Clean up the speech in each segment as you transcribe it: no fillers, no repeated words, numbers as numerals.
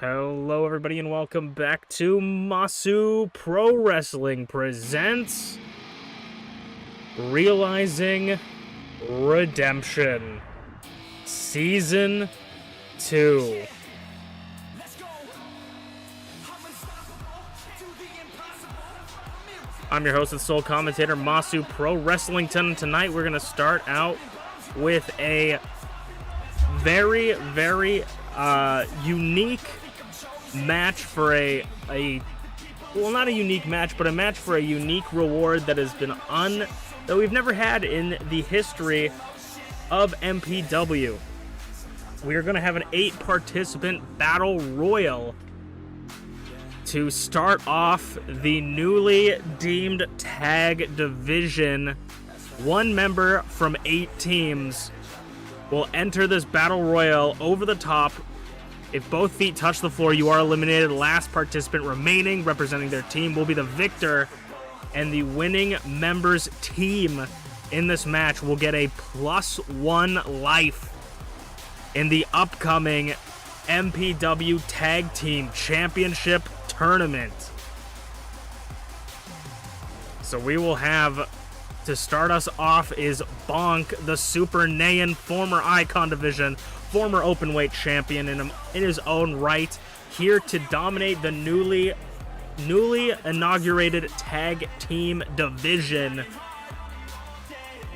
Hello everybody and welcome back to Masu Pro Wrestling presents Realizing Redemption Season 2. I'm your host and sole commentator, Masu Pro Wrestling. Tonight we're going to start out with a very unique match for well, not a unique match, but a match for a unique reward that has been that we've never had in the history of MPW. We are going to have an 8-participant battle royal to start off the newly deemed tag division. One member from 8 teams will enter this battle royal over the top. If both feet touch the floor, you are eliminated. Last participant remaining, representing their team, will be the victor, and the winning member's team in this match will get a +1 life in the upcoming MPW Tag Team Championship Tournament. So we will have, to start us off, is Bonk, the Super Naiyan former Icon Division, former openweight champion in his own right, here to dominate the newly inaugurated tag team division.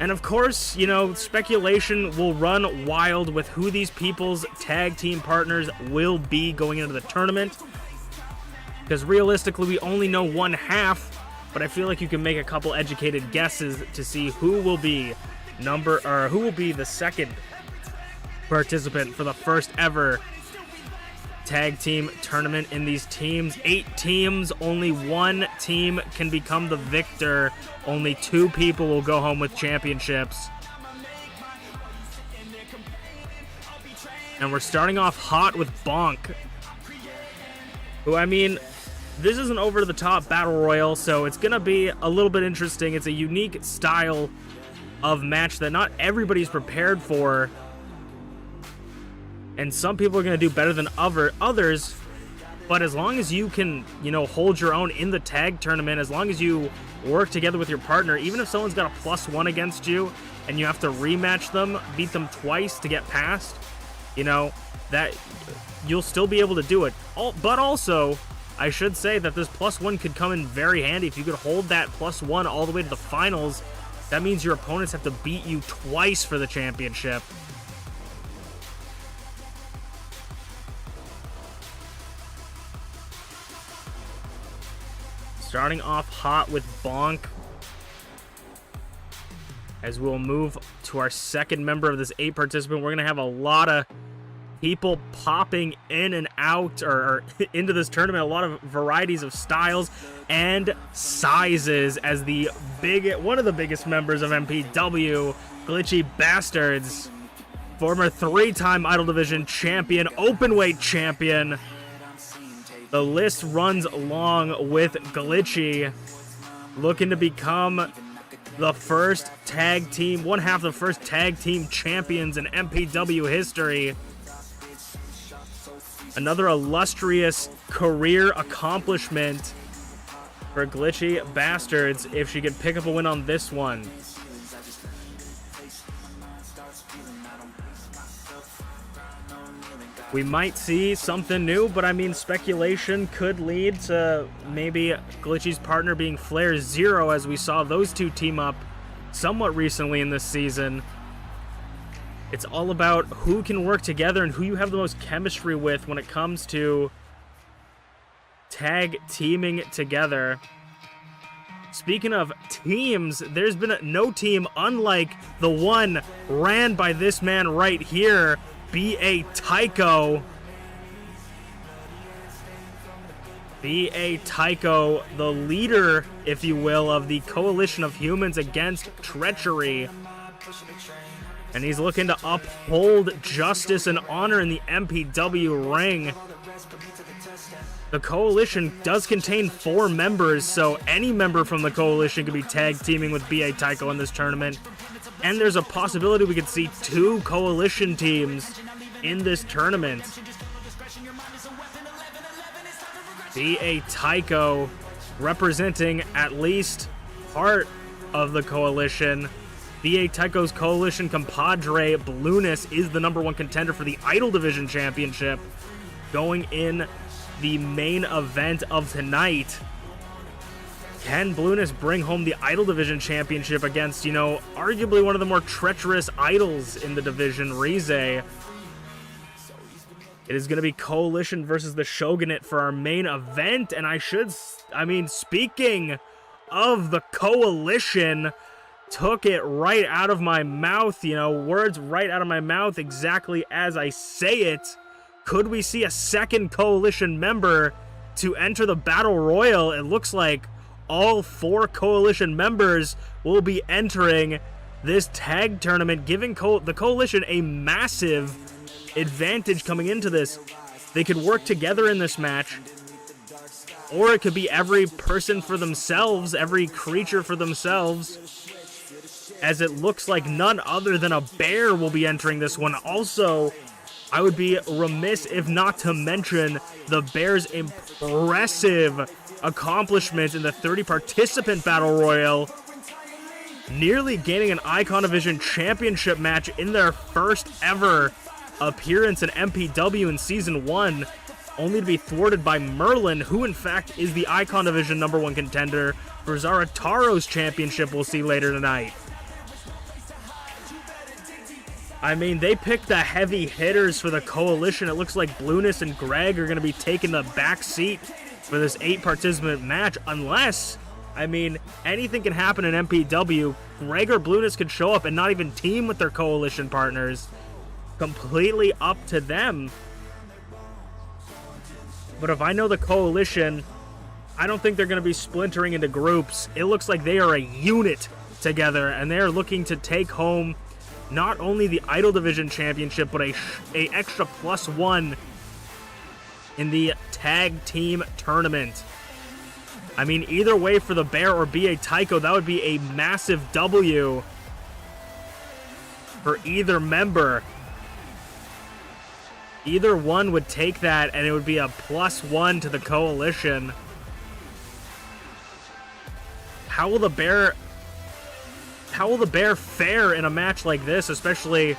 And of course, you know, speculation will run wild with who these people's tag team partners will be going into the tournament, because realistically we only know one half, but I feel like you can make a couple educated guesses to see who will be who will be the second participant for the first ever tag team tournament in these teams. 8 teams, only 1 team can become the victor. Only 2 people will go home with championships. And we're starting off hot with Bonk, who, I mean, this is an over-the-top battle royal, so it's gonna be a little bit interesting. It's a unique style of match that not everybody's prepared for, and some people are going to do better than others, but as long as you can, you know, hold your own in the tag tournament, as long as you work together with your partner, even if someone's got a +1 against you and you have to rematch them, beat them twice to get past, you know, that you'll still be able to do it. But also, I should say that this +1 could come in very handy. If you could hold that +1 all the way to the finals, that means your opponents have to beat you twice for the championship. Starting off hot with Bonk, as we'll move to our second member of this 8-participant. We're going to have a lot of people popping in and out, or into this tournament, a lot of varieties of styles and sizes, as one of the biggest members of MPW, GlitchyBasturds, former 3-time Idol Division champion, openweight champion. The list runs long with Glitchy, looking to become the first tag team, one half of the first tag team champions in MPW history. Another illustrious career accomplishment for GlitchyBasturds if she could pick up a win on this one. We might see something new, but I mean, speculation could lead to maybe Glitchy's partner being FlairZero, as we saw those two team up somewhat recently in this season. It's all about who can work together and who you have the most chemistry with when it comes to tag teaming together. Speaking of teams, there's been no team unlike the one ran by this man right here, B.A. Tycho. B.A. Tycho, the leader, if you will, of the coalition of humans against treachery. And he's looking to uphold justice and honor in the MPW ring. The coalition does contain 4 members, so any member from the coalition could be tag teaming with B.A. Tycho in this tournament. And there's a possibility we could see 2 coalition teams in this tournament. BA Tycho representing at least part of the coalition. BA Tycho's coalition compadre Blueness is the #1 contender for the Idol Division Championship going in the main event of tonight. Can Blueness bring home the Idol Division Championship against, you know, arguably one of the more treacherous idols in the division, Rize? It is going to be Coalition versus the Shogunate for our main event, and speaking of the Coalition, took it right out of my mouth, you know, words right out of my mouth exactly as I say it. Could we see a second Coalition member to enter the Battle Royal? It looks like all 4 Coalition members will be entering this tag tournament, giving the Coalition a massive advantage coming into this. They could work together in this match, or it could be every person for themselves, every creature for themselves, as it looks like none other than a bear will be entering this one. Also, I would be remiss if not to mention the Bears' impressive accomplishment in the 30-participant Battle Royal, nearly gaining an Icon Division Championship match in their first ever appearance in MPW in Season 1, only to be thwarted by Merlin, who in fact is the Icon Division #1 contender for Zarataro's championship we'll see later tonight. I mean, they picked the heavy hitters for the Coalition. It looks like Blueness and Greg are going to be taking the back seat for this 8-participant match, unless, I mean, anything can happen in MPW. Greg or Blueness could show up and not even team with their Coalition partners. Completely up to them. But if I know the Coalition, I don't think they're going to be splintering into groups. It looks like they are a unit together, and they're looking to take home not only the Idol Division Championship, but a extra +1 in the tag team tournament. I mean, either way for the Bear or BA Tycho, that would be a massive W for either member. Either one would take that, and it would be a +1 to the Coalition. How will the Bear fare in a match like this, especially?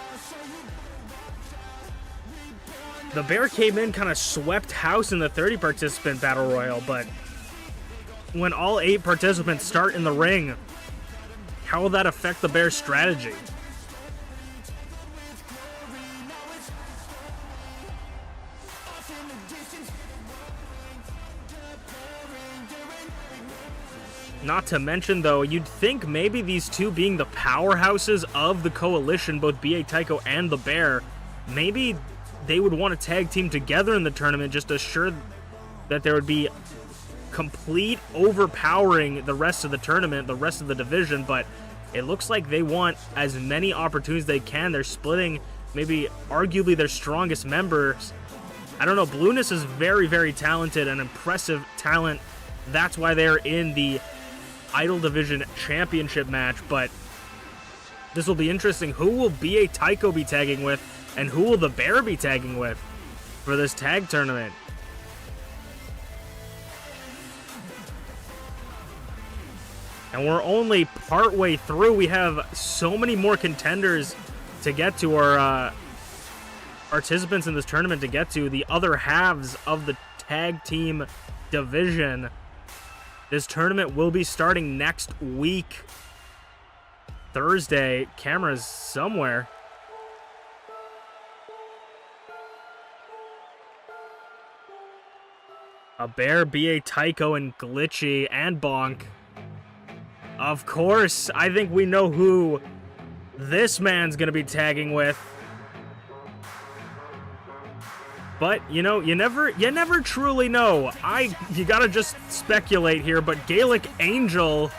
The Bear came in, kind of swept house in the 30-participant Battle Royal, but when all 8 participants start in the ring, how will that affect the Bear's strategy? Not to mention, though, you'd think maybe these two being the powerhouses of the Coalition, both BA Tycho and the Bear, maybe they would want to tag team together in the tournament just to assure that there would be complete overpowering the rest of the tournament, the rest of the division, but it looks like they want as many opportunities as they can. They're splitting maybe arguably their strongest members. I don't know, Blueness is very, very talented, an impressive talent. That's why they're in the Idol Division Championship match, but this will be interesting. Who will BA Tycho be tagging with, and who will the Bear be tagging with for this tag tournament? And we're only partway through. We have so many more contenders to get to, our participants in this tournament to get to, the other halves of the tag team division. This tournament will be starting next week, Thursday. Camera's somewhere. A Bear, BA Tycho, and Glitchy, and Bonk. Of course, I think we know who this man's gonna be tagging with. But, you know, you never truly know. You gotta just speculate here, but Gaelic Angel,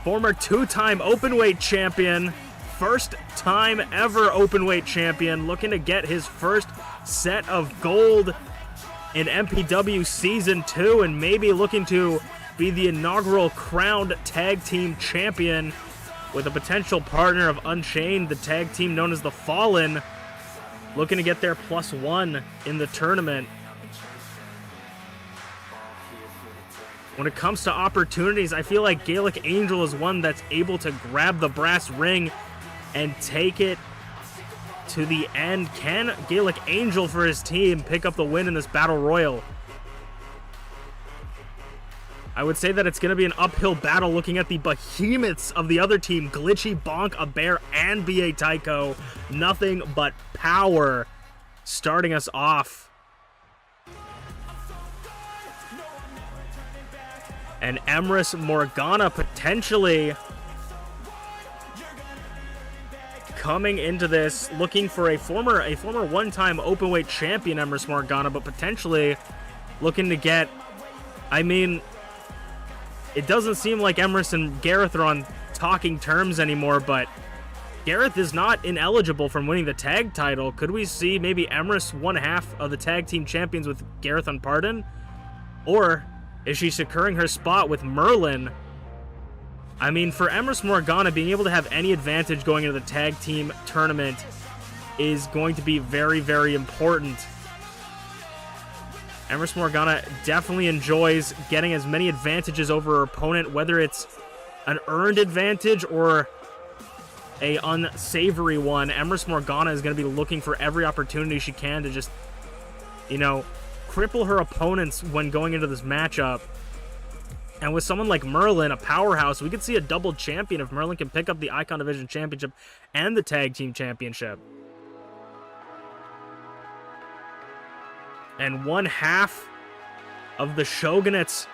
former 2-time openweight champion, first time ever openweight champion, looking to get his first set of gold in MPW Season 2, and maybe looking to be the inaugural crowned tag team champion with a potential partner of Unchained, the tag team known as the Fallen, looking to get their +1 in the tournament. when it comes to opportunities, I feel like Gaelic Angel is one that's able to grab the brass ring and take it to the end. Can Gaelic Angel for his team pick up the win in this battle royal? I would say that it's going to be an uphill battle looking at the behemoths of the other team. Glitchy, Bonk, A Bear, and BA Tycho. Nothing but power starting us off. And Emrys Morgana potentially coming into this looking for a former one-time openweight champion, Emrys Morgana, but potentially looking to get, I mean, it doesn't seem like Emrys and Garreth are on talking terms anymore, but Garreth is not ineligible from winning the tag title. Could we see maybe Emrys one half of the tag team champions with Garreth Unported? Or is she securing her spot with Merlin? I mean, for Emrys Morgana, being able to have any advantage going into the tag team tournament is going to be very, very important. Emrys Morgana definitely enjoys getting as many advantages over her opponent, whether it's an earned advantage or a unsavory one. Emrys Morgana is going to be looking for every opportunity she can to just, you know, cripple her opponents when going into this matchup. And with someone like Merlin, a powerhouse, we could see a double champion if Merlin can pick up the Icon Division Championship and the Tag Team Championship. And one half of the Shogunate's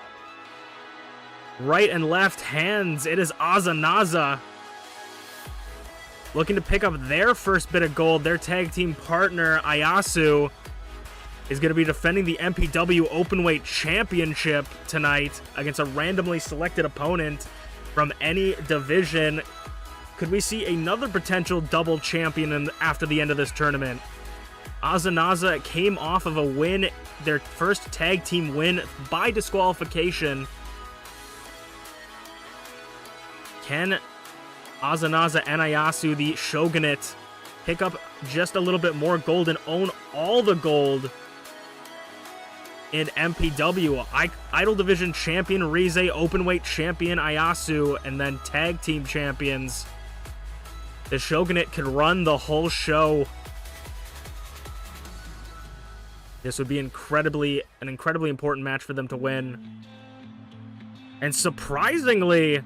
right and left hands, it is Azanaza looking to pick up their first bit of gold. Their tag team partner, Ayasu, is going to be defending the MPW Openweight Championship tonight against a randomly selected opponent from any division. Could we see another potential double champion after the end of this tournament? Azanaza came off of a win, their first tag team win by disqualification. Can Azanaza and Ayasu, the Shogunate, pick up just a little bit more gold and own all the gold in MPW? Idol Division Champion Rize, Openweight Champion Ayasu, and then Tag Team Champions. The Shogunate could run the whole show. This would be an incredibly important match for them to win. And surprisingly,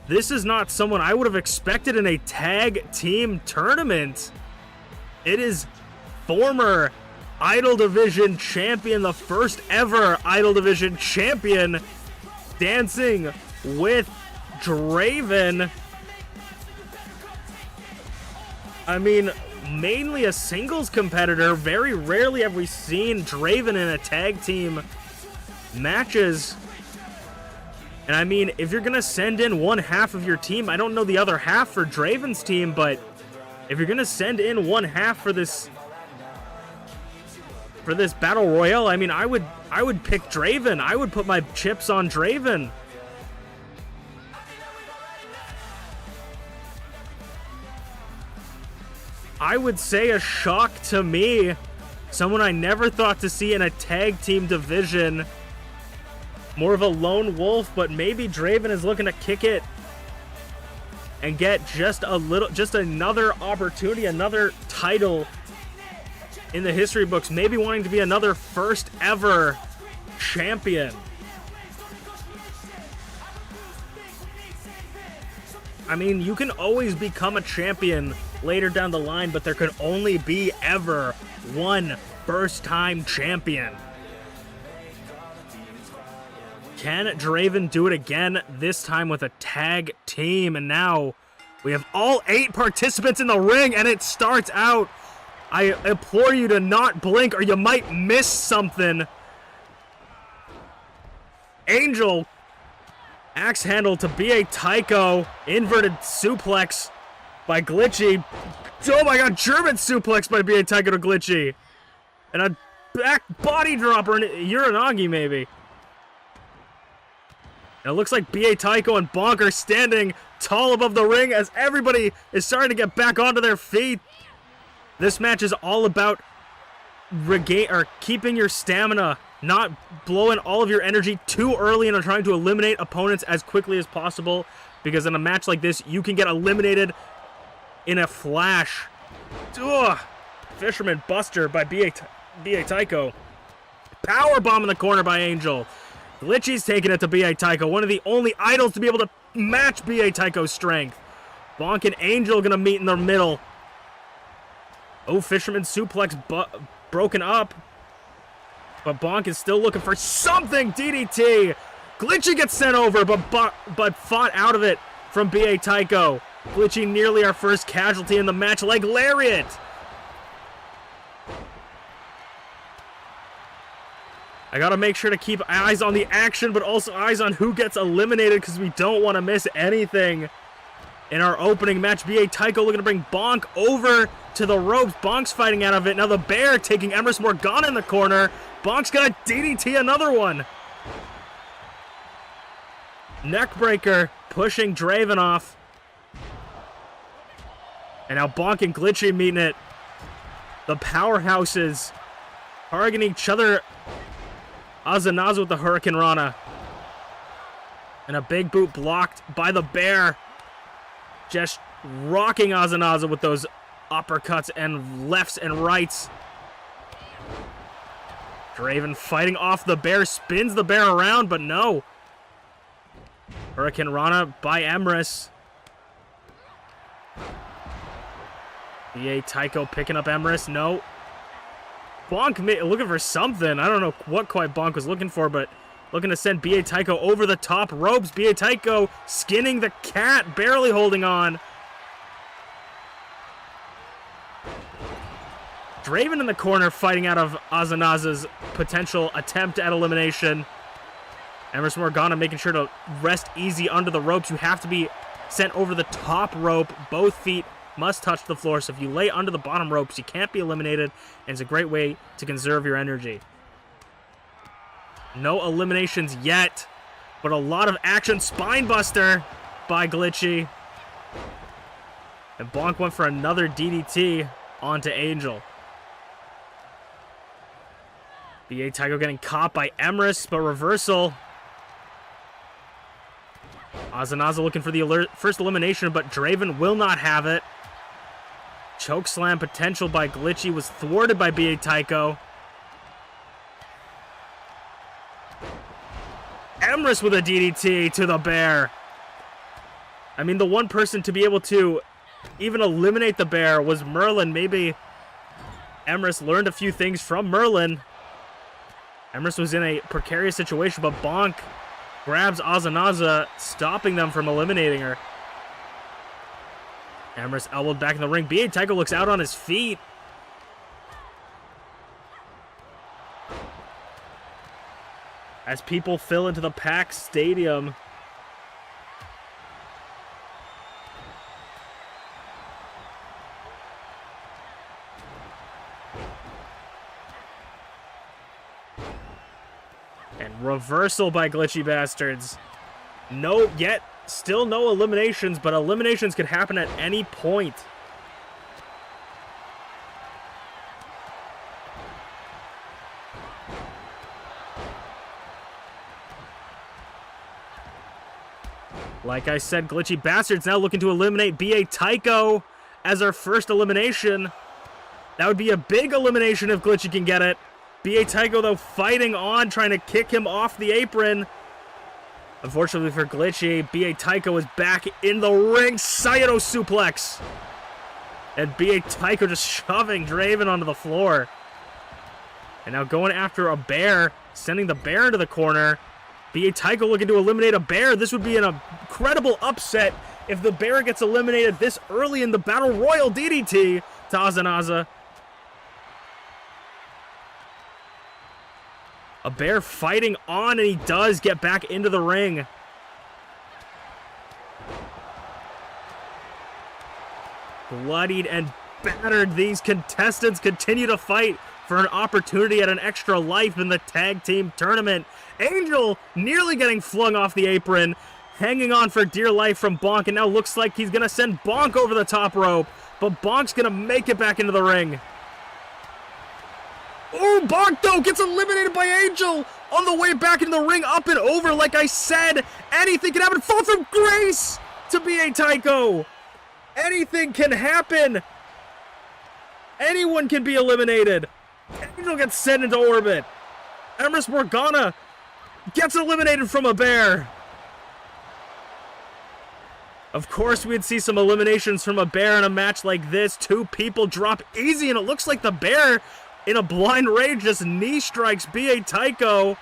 this is not someone I would have expected in a tag team tournament. It is former Idol Division champion, the first ever Idol Division champion, Dancing with Draven. I mean, mainly a singles competitor. Very rarely have we seen Draven in a tag team matches. And I mean, if you're gonna send in one half of your team, I don't know the other half for Draven's team, but if you're gonna send in one half for this battle royale, I mean, I would pick Draven. I would put my chips on Draven. I would say a shock to me. Someone I never thought to see in a tag team division. More of a lone wolf, but maybe Draven is looking to kick it and get just another opportunity, another title in the history books. Maybe wanting to be another first ever champion. I mean, you can always become a champion later down the line, but there could only be ever one first-time champion. Can Draven do it again, this time with a tag team? And now we have all 8 participants in the ring, and it starts out. I implore you to not blink or you might miss something. Angel, axe handle to BA Tycho, inverted suplex by Glitchy. Oh my god, German suplex by BA Tycho to Glitchy. And a back body dropper, and Uranagi maybe. It looks like BA Tycho and Bonk are standing tall above the ring as everybody is starting to get back onto their feet. This match is all about keeping your stamina not blowing all of your energy too early and trying to eliminate opponents as quickly as possible, because in a match like this, you can get eliminated in a flash. Ugh. Fisherman Buster by B.A. Tycho. Power bomb in the corner by Angel. Glitchy's taking it to B.A. Tycho, one of the only idols to be able to match B.A. Tycho's strength. Bonk and Angel gonna meet in the middle. Oh, Fisherman suplex broken up. But Bonk is still looking for something. DDT. Glitchy gets sent over, but fought out of it from B.A. Tycho. Glitchy nearly our first casualty in the match. Leg lariat. I gotta make sure to keep eyes on the action, but also eyes on who gets eliminated, because we don't want to miss anything in our opening match. B.A. Tycho looking to bring Bonk over to the ropes. Bonk's fighting out of it. Now the Bear taking Emrys Morgana in the corner. Bonk's gonna DDT another one. Neckbreaker pushing Draven off. And now Bonk and Glitchy meeting it. The powerhouses targeting each other. Azanaza with the Hurricane Rana. And a big boot blocked by the Bear. Just rocking Azanaza with those uppercuts and lefts and rights. Draven fighting off the Bear. Spins the Bear around, but no. Hurricane Rana by Emrys. B.A. Tycho picking up Emrys. No. Bonk looking for something. I don't know what quite Bonk was looking for, but looking to send B.A. Tycho over the top ropes. B.A. Tycho skinning the cat, barely holding on. Draven in the corner fighting out of Azanaza's potential attempt at elimination. Emrys Morgana making sure to rest easy under the ropes. You have to be sent over the top rope. Both feet must touch the floor, so if you lay under the bottom ropes, you can't be eliminated, and it's a great way to conserve your energy. No eliminations yet, but a lot of action. Spinebuster by Glitchy. And Bonk went for another DDT onto Angel. B.A. Tycho getting caught by Emrys, but reversal. Azanaza looking for the first elimination, but Draven will not have it. Chokeslam potential by Glitchy was thwarted by B.A. Tycho. Emrys with a DDT to the Bear. I mean, the one person to be able to even eliminate the Bear was Merlin. Maybe Emrys learned a few things from Merlin. Emrys was in a precarious situation, but Bonk grabs Azanaza, stopping them from eliminating her. Emrys elbowed back in the ring. B.A. Tycho looks out on his feet. As people fill into the packed stadium. And reversal by GlitchyBasturds. Still no eliminations, but eliminations could happen at any point. Like I said, GlitchyBasturds now looking to eliminate B.A. Tycho as our first elimination. That would be a big elimination if Glitchy can get it. B.A. Tycho, though, fighting on, trying to kick him off the apron. Unfortunately for Glitchy, B.A. Tycho is back in the ring. Saito suplex. And B.A. Tycho just shoving Draven onto the floor. And now going after a Bear, sending the Bear into the corner. B.A. Tycho looking to eliminate a Bear. This would be an incredible upset if the Bear gets eliminated this early in the Battle Royal. DDT to Azanaza. A Bear fighting on, and he does get back into the ring. Bloodied and battered, these contestants continue to fight for an opportunity at an extra life in the tag team tournament. Angel nearly getting flung off the apron, hanging on for dear life from Bonk, and now looks like he's going to send Bonk over the top rope, but Bonk's going to make it back into the ring. Oh, Bogdo gets eliminated by Angel on the way back into the ring, up and over. Like I said, anything can happen. Fall from grace to BA Tycho. Anything can happen. Anyone can be eliminated. Angel gets sent into orbit. Empress Morgana gets eliminated from a bear. Of course, we'd see some eliminations from a bear in a match like this. 2 people drop easy, and it looks like the bear, in a blind rage, just knee strikes BA Tycho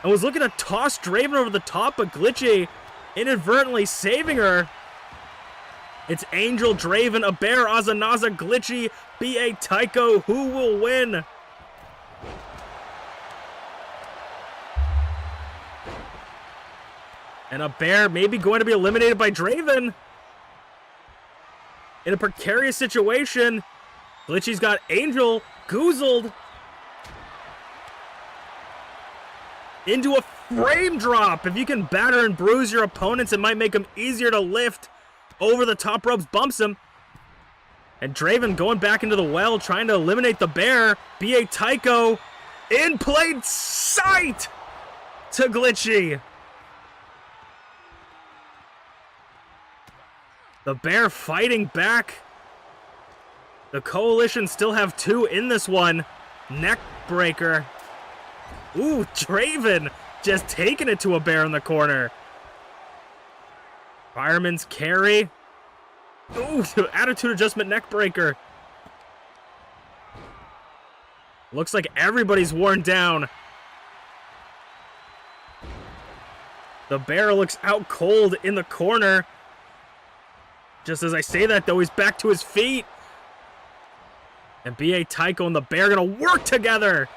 and was looking to toss Draven over the top, but Glitchy inadvertently saving her. It's Angel, Draven, a bear, Azanaza, Glitchy, BA Tycho. Who will win? And a bear maybe going to be eliminated by Draven. In a precarious situation. Glitchy's got Angel goozled into a frame drop. If you can batter and bruise your opponents, it might make them easier to lift over the top ropes. Bumps him. And Draven going back into the well, trying to eliminate the bear. BA Tycho in plain sight to Glitchy. The bear fighting back. The Coalition still have 2 in this one. Neck breaker. Ooh, Draven just taking it to a bear in the corner. Fireman's carry. Ooh, attitude adjustment neck breaker. Looks like everybody's worn down. The bear looks out cold in the corner. Just as I say that, though, he's back to his feet. And BA Tycho and the bear gonna work together.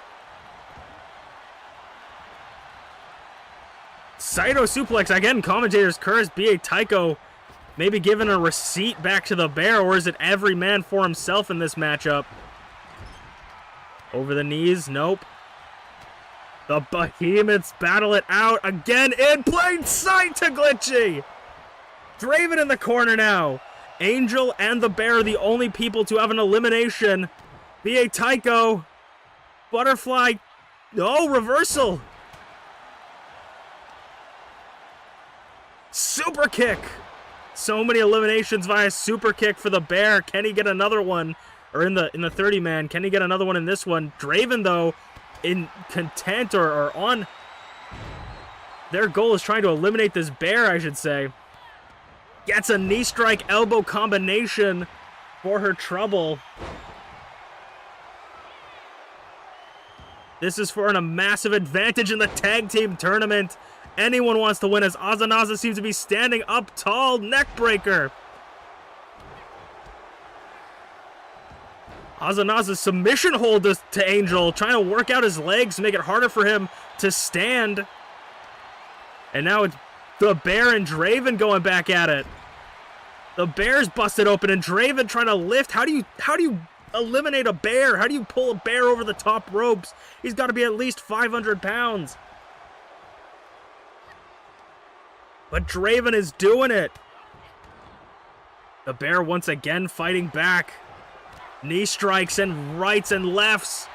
Saito suplex. Again, commentators curse BA Tycho maybe giving a receipt back to the bear, or is it every man for himself in this matchup? Over the knees. Nope. The Behemoths battle it out again in plain sight to Glitchy. Draven in the corner now. Angel and the bear are the only people to have an elimination. BA Tycho. Butterfly. No, reversal. Super kick. So many eliminations via super kick for the bear. Can he get another one? Or in the 30-man. Can he get another one in this one? Draven, though, in content or on... Their goal is trying to eliminate this bear, I should say. Gets a knee strike elbow combination for her trouble. This is for a massive advantage in the tag team tournament. Anyone wants to win as Azanaza seems to be standing up tall. Neck breaker. Azanaza's submission hold to Angel, trying to work out his legs to make it harder for him to stand. And now it's the bear and Draven going back at it. The bear's busted open and Draven trying to lift. How do you eliminate a bear? How do you pull a bear over the top ropes? He's got to be at least 500 pounds. But Draven is doing it. The bear once again fighting back. Knee strikes and rights and lefts.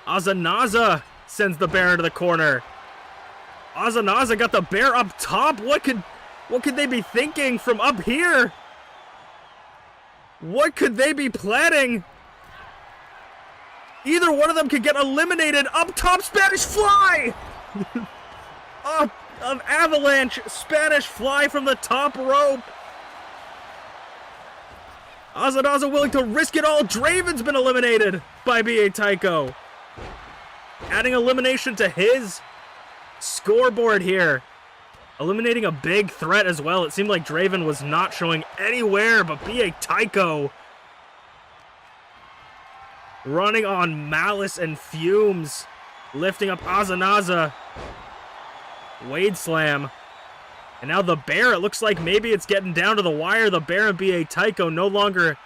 Azanaza sends the bear into the corner. Azanaza got the bear up top. What could they be thinking from up here? What could they be planning? Either one of them could get eliminated. Up top, Spanish fly! Up of avalanche, Spanish fly from the top rope. Azanaza willing to risk it all. Draven's been eliminated by BA Tycho. Adding elimination to his scoreboard here. Eliminating a big threat as well. It seemed like Draven was not showing anywhere, but BA Tycho running on malice and fumes. Lifting up Azanaza. Wade slam. And now the bear, it looks like maybe it's getting down to the wire. The bear and BA Tycho no longer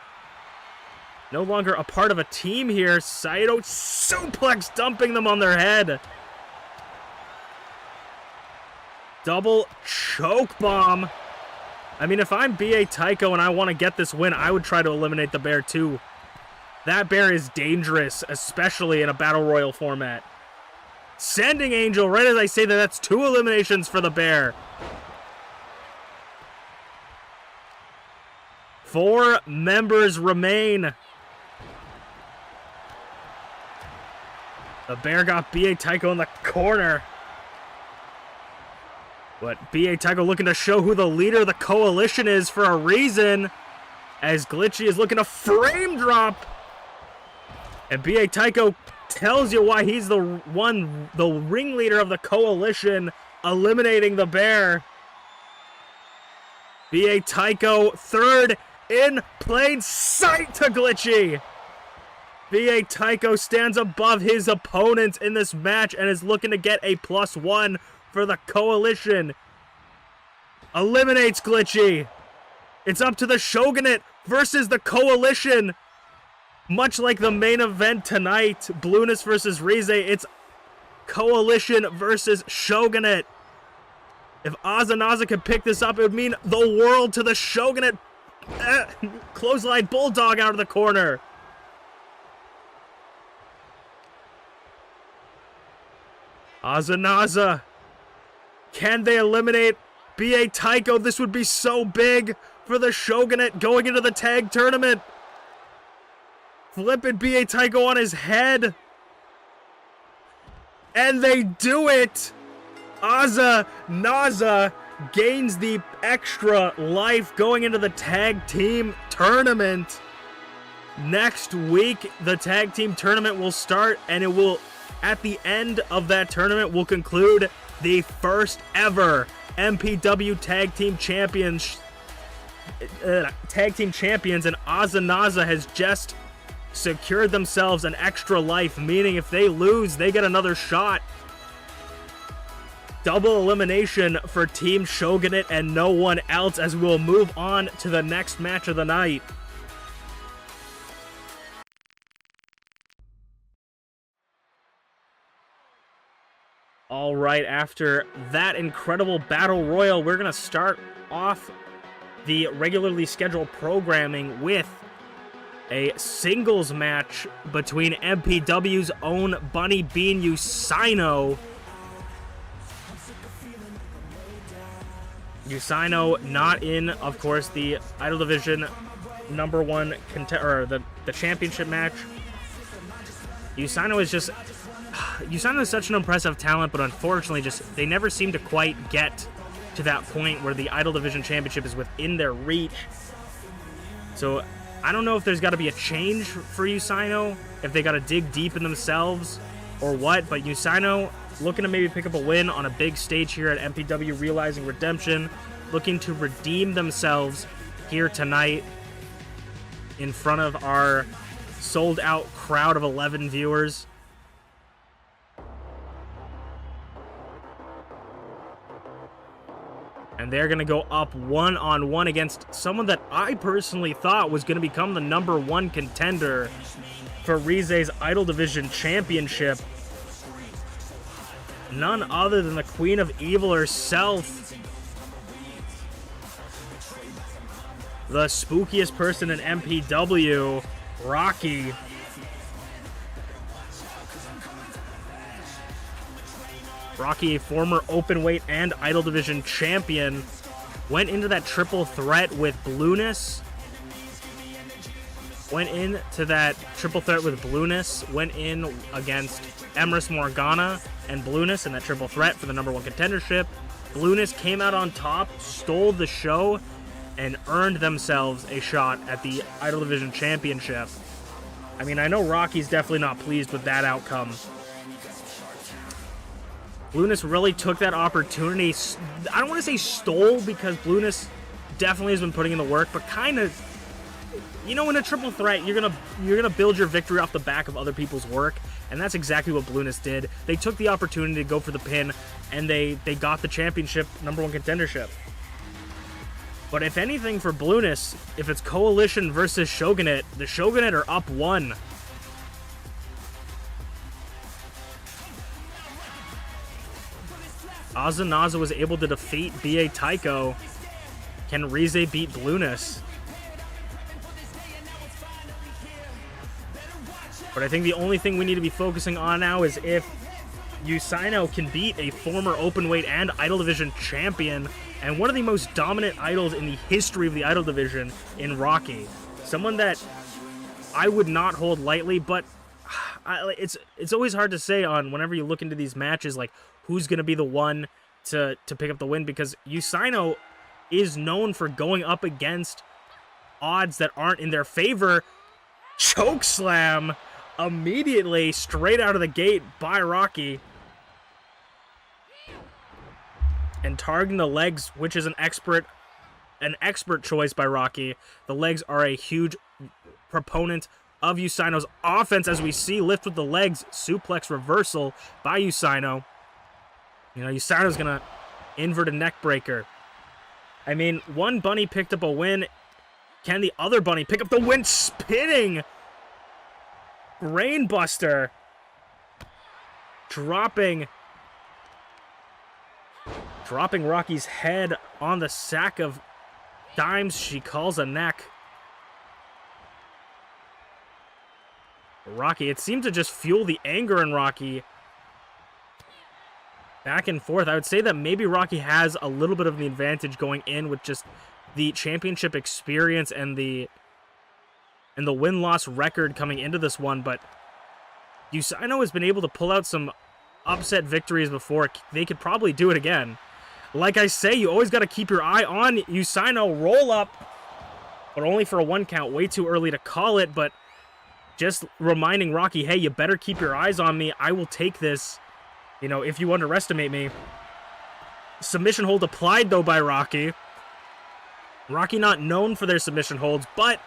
a part of a team here. Saito suplex dumping them on their head. Double choke bomb. I mean, if I'm BA Tycho and I want to get this win, I would try to eliminate the bear too. That bear is dangerous, especially in a Battle Royal format. Sending Angel right as I say that. That's 2 eliminations for the bear. 4 members remain. The bear got B.A. Tycho in the corner. But B.A. Tycho looking to show who the leader of the coalition is for a reason. As Glitchy is looking to frame drop. And B.A. Tycho tells you why he's the ringleader of the coalition, eliminating the bear. B.A. Tycho, 3rd in plain sight to Glitchy. B.A. Tycho stands above his opponents in this match and is looking to get a +1 for the coalition. Eliminates Glitchy. It's up to the Shogunate versus the coalition. Much like the main event tonight, Blueness versus Rize, it's coalition versus Shogunate. If Azanaza could pick this up, it would mean the world to the Shogunate. Clothesline Bulldog out of the corner. Azanaza. Can they eliminate B.A. Tycho? This would be so big for the Shogunate going into the tag tournament. Flipping B.A. Tycho on his head. And they do it. Azanaza gains the extra life going into the tag team tournament. Next week, the tag team tournament will start, and it will, at the end of that tournament, will conclude the first ever MPW Tag Team Champions, and Azanaza has just secured themselves an extra life, meaning if they lose, they get another shot. Double elimination for Team Shogunate and no one else, as we will move on to the next match of the night. All right, after that incredible Battle Royal, we're going to start off the regularly scheduled programming with a singles match between MPW's own Bunny Bean Usaino. Usaino not in, of course, the Idol Division #1 or the championship match. Usaino is such an impressive talent, but unfortunately, they never seem to quite get to that point where the Idol Division Championship is within their reach. So I don't know if there's got to be a change for Usaino, if they got to dig deep in themselves or what, but Usaino looking to maybe pick up a win on a big stage here at MPW Realizing Redemption, looking to redeem themselves here tonight in front of our sold-out crowd of 11 viewers. And they're going to go up one-on-one against someone that I personally thought was going to become the #1 contender for Rize's Idol Division Championship. None other than the Queen of Evil herself. The spookiest person in MPW, Rocky. Rocky, a former openweight and Idol Division champion, went into that triple threat with Blueness. Went in against Emrys Morgana and Blueness in that triple threat for the #1 contendership. Blueness came out on top, stole the show, and earned themselves a shot at the Idol Division Championship. I mean, I know Rocky's definitely not pleased with that outcome. Blueness really took that opportunity. I don't want to say stole, because Blueness definitely has been putting in the work, but kind of, you know, in a triple threat, you're gonna build your victory off the back of other people's work, and that's exactly what Blueness did. They took the opportunity to go for the pin, and they got the championship #1 contendership. But if anything for Blueness, if it's Coalition versus Shogunate, the Shogunate are up 1. Azanaza was able to defeat B.A. Tycho. Can Rize beat Blueness? But I think the only thing we need to be focusing on now is if Usaino can beat a former openweight and Idol Division champion and one of the most dominant idols in the history of the Idol Division in Rocky. Someone that I would not hold lightly, but it's always hard to say on whenever you look into these matches, like who's going to be the one to pick up the win, because Usaino is known for going up against odds that aren't in their favor. Choke slam immediately straight out of the gate by Rocky. And targeting the legs, which is an expert choice by Rocky. The legs are a huge proponent of Usaino's offense, as we see lift with the legs, suplex reversal by Usaino. You know, Usaino's gonna invert a neck breaker. I mean, one bunny picked up a win. Can the other bunny pick up the win? Spinning brainbuster, dropping Rocky's head on the sack of dimes she calls a neck. Rocky, it seemed to just fuel the anger in Rocky. Back and forth. I would say that maybe Rocky has a little bit of the advantage going in with just the championship experience and the win-loss record coming into this one, but Usaino has been able to pull out some upset victories before. They could probably do it again. Like I say, you always got to keep your eye on Usaino. Roll up, but only for a 1 count. Way too early to call it, but just reminding Rocky, hey, you better keep your eyes on me. I will take this, you know, if you underestimate me. Submission hold applied, though, by Rocky. Rocky not known for their submission holds, but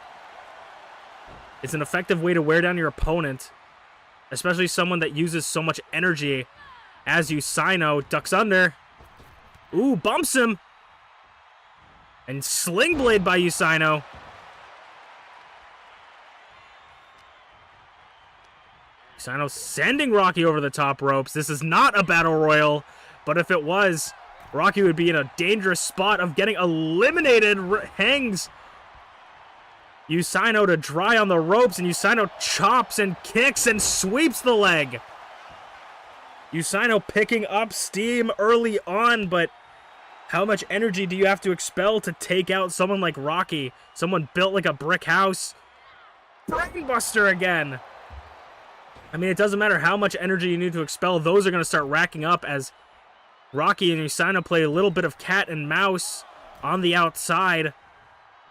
it's an effective way to wear down your opponent, especially someone that uses so much energy as Usaino. Ducks under. Ooh, bumps him. And sling blade by Usaino. Usaino sending Rocky over the top ropes. This is not a battle royal, but if it was, Rocky would be in a dangerous spot of getting eliminated. Hangs Usaino to dry on the ropes, and Usaino chops and kicks and sweeps the leg. Usaino picking up steam early on, but how much energy do you have to expel to take out someone like Rocky? Someone built like a brick house. Brainbuster again. I mean, it doesn't matter how much energy you need to expel. Those are going to start racking up as Rocky and Usaino play a little bit of cat and mouse on the outside.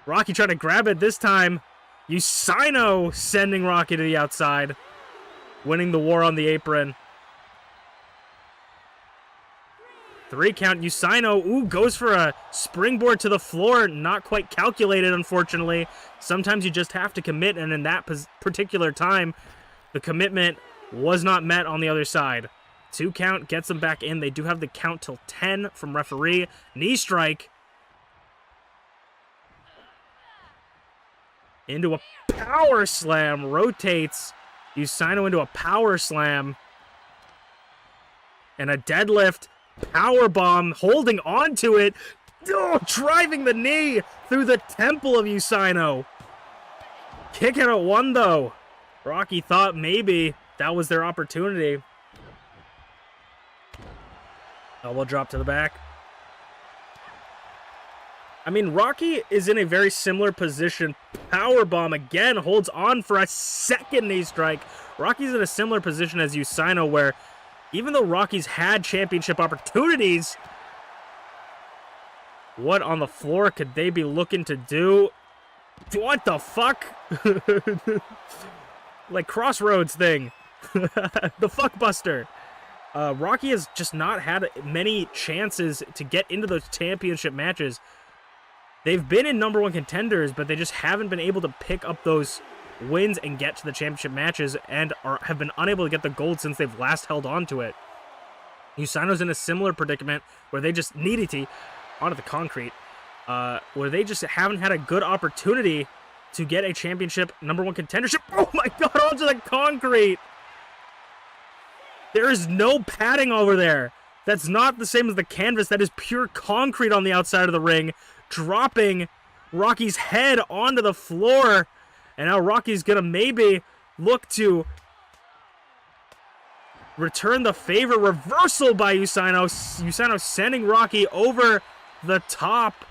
Rocky trying to grab it this time. Usaino sending Rocky to the outside. Winning the war on the apron. 3 count. Usaino, ooh, goes for a springboard to the floor. Not quite calculated, unfortunately. Sometimes you just have to commit, and in that particular time, the commitment was not met on the other side. 2 count gets them back in. They do have the count till 10 from referee. Knee strike. Into a power slam. Rotates Usaino into a power slam. And a deadlift. Power bomb. Holding on to it. Oh, driving the knee through the temple of Usaino. Kick out at 1, though. Rocky thought maybe that was their opportunity. Elbow drop to the back. I mean, Rocky is in a very similar position. Powerbomb again, holds on for a second knee strike. Rocky's in a similar position as Usaino, where even though Rocky's had championship opportunities, what on the floor could they be looking to do? What the fuck? Like Crossroads thing. The fuckbuster. Rocky has just not had many chances to get into those championship matches. They've been in #1 contenders, but they just haven't been able to pick up those wins and get to the championship matches, and have been unable to get the gold since they've last held on to it. Usaino's in a similar predicament where they just needed onto the concrete, where they just haven't had a good opportunity to get a championship #1 contendership. Oh my god, onto the concrete! There is no padding over there. That's not the same as the canvas. That is pure concrete on the outside of the ring. Dropping Rocky's head onto the floor. And now Rocky's going to maybe look to return the favor. Reversal by Usaino. Usaino sending Rocky over the top.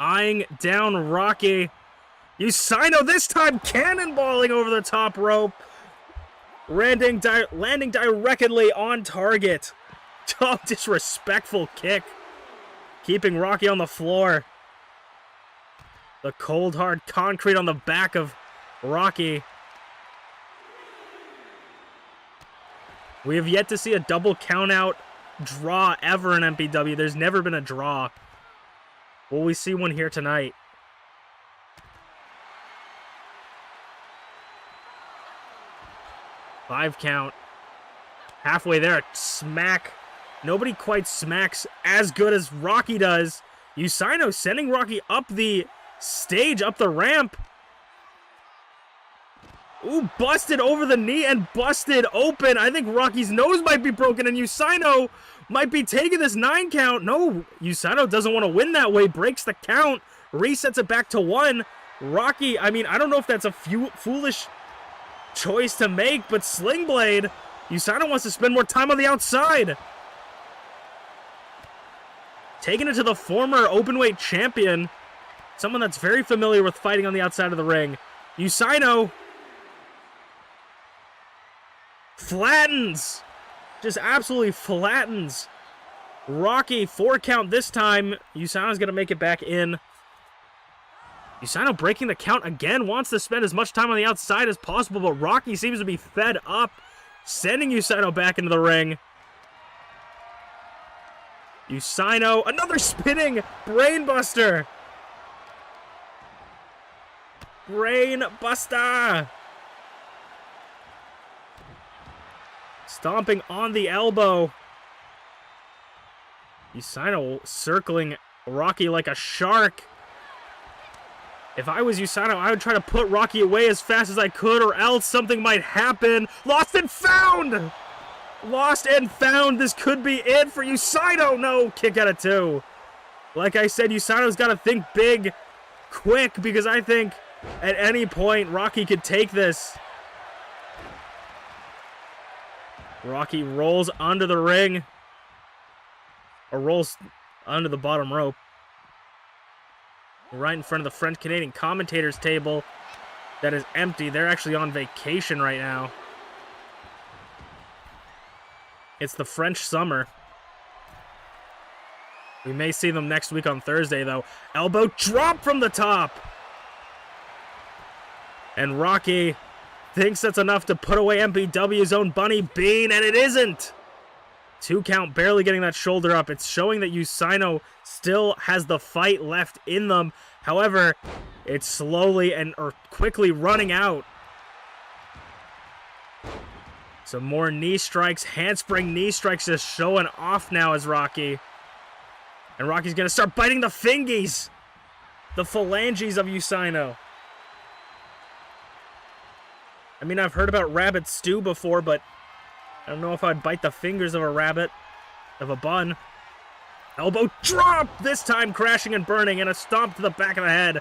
Eyeing down Rocky. Usaino this time cannonballing over the top rope. Landing directly on target. Oh, disrespectful kick. Keeping Rocky on the floor. The cold hard concrete on the back of Rocky. We have yet to see a double countout draw ever in MPW. There's never been a draw. Will we see one here tonight? Five count. Halfway there, smack. Nobody quite smacks as good as Rocky does. Usaino sending Rocky up the stage, up the ramp. Ooh, busted over the knee and busted open. I think Rocky's nose might be broken and Usaino might be taking this 9 count. No, Usaino doesn't want to win that way. Breaks the count. Resets it back to 1. Rocky, I mean, I don't know if that's a foolish choice to make, but Sling Blade, Usaino wants to spend more time on the outside. Taking it to the former openweight champion, someone that's very familiar with fighting on the outside of the ring. Usaino flattens, just absolutely flattens Rocky. 4 count this time. Usaino's going to make it back in. Usaino breaking the count again, wants to spend as much time on the outside as possible, but Rocky seems to be fed up, sending Usaino back into the ring. Usaino, another spinning brainbuster. Brainbuster. Stomping on the elbow. Usaino circling Rocky like a shark. If I was Usaino, I would try to put Rocky away as fast as I could, or else something might happen. Lost and found! Lost and found. This could be it for Usaino. No, kick out of 2. Like I said, Usaino's got to think big, quick, because I think at any point Rocky could take this. Rocky rolls under the ring, or rolls under the bottom rope. Right in front of the French-Canadian commentators table that is empty. They're actually on vacation right now. It's the French summer. We may see them next week on Thursday, though. Elbow drop from the top. And Rocky thinks that's enough to put away MPW's own Bunny Bean, and it isn't. 2 count, barely getting that shoulder up. It's showing that Usaino still has the fight left in them. However, it's slowly or quickly running out. Some more knee strikes, handspring knee strikes, just showing off now as Rocky. And Rocky's going to start biting the fingies. The phalanges of Usaino. I mean, I've heard about rabbit stew before, but I don't know if I'd bite the fingers of a rabbit, of a bun. Elbow drop, this time crashing and burning, and a stomp to the back of the head.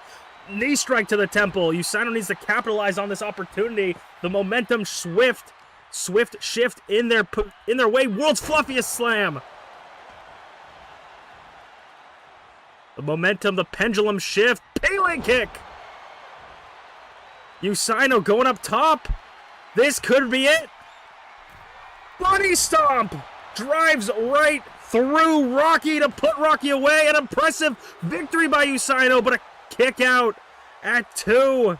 Knee strike to the temple. Usaino needs to capitalize on this opportunity. The momentum swift shift in their way. World's fluffiest slam. The momentum, the pendulum shift. Pele kick. Usaino going up top. This could be it. Body stomp. Drives right through Rocky to put Rocky away. An impressive victory by Usaino, but a kick out at 2.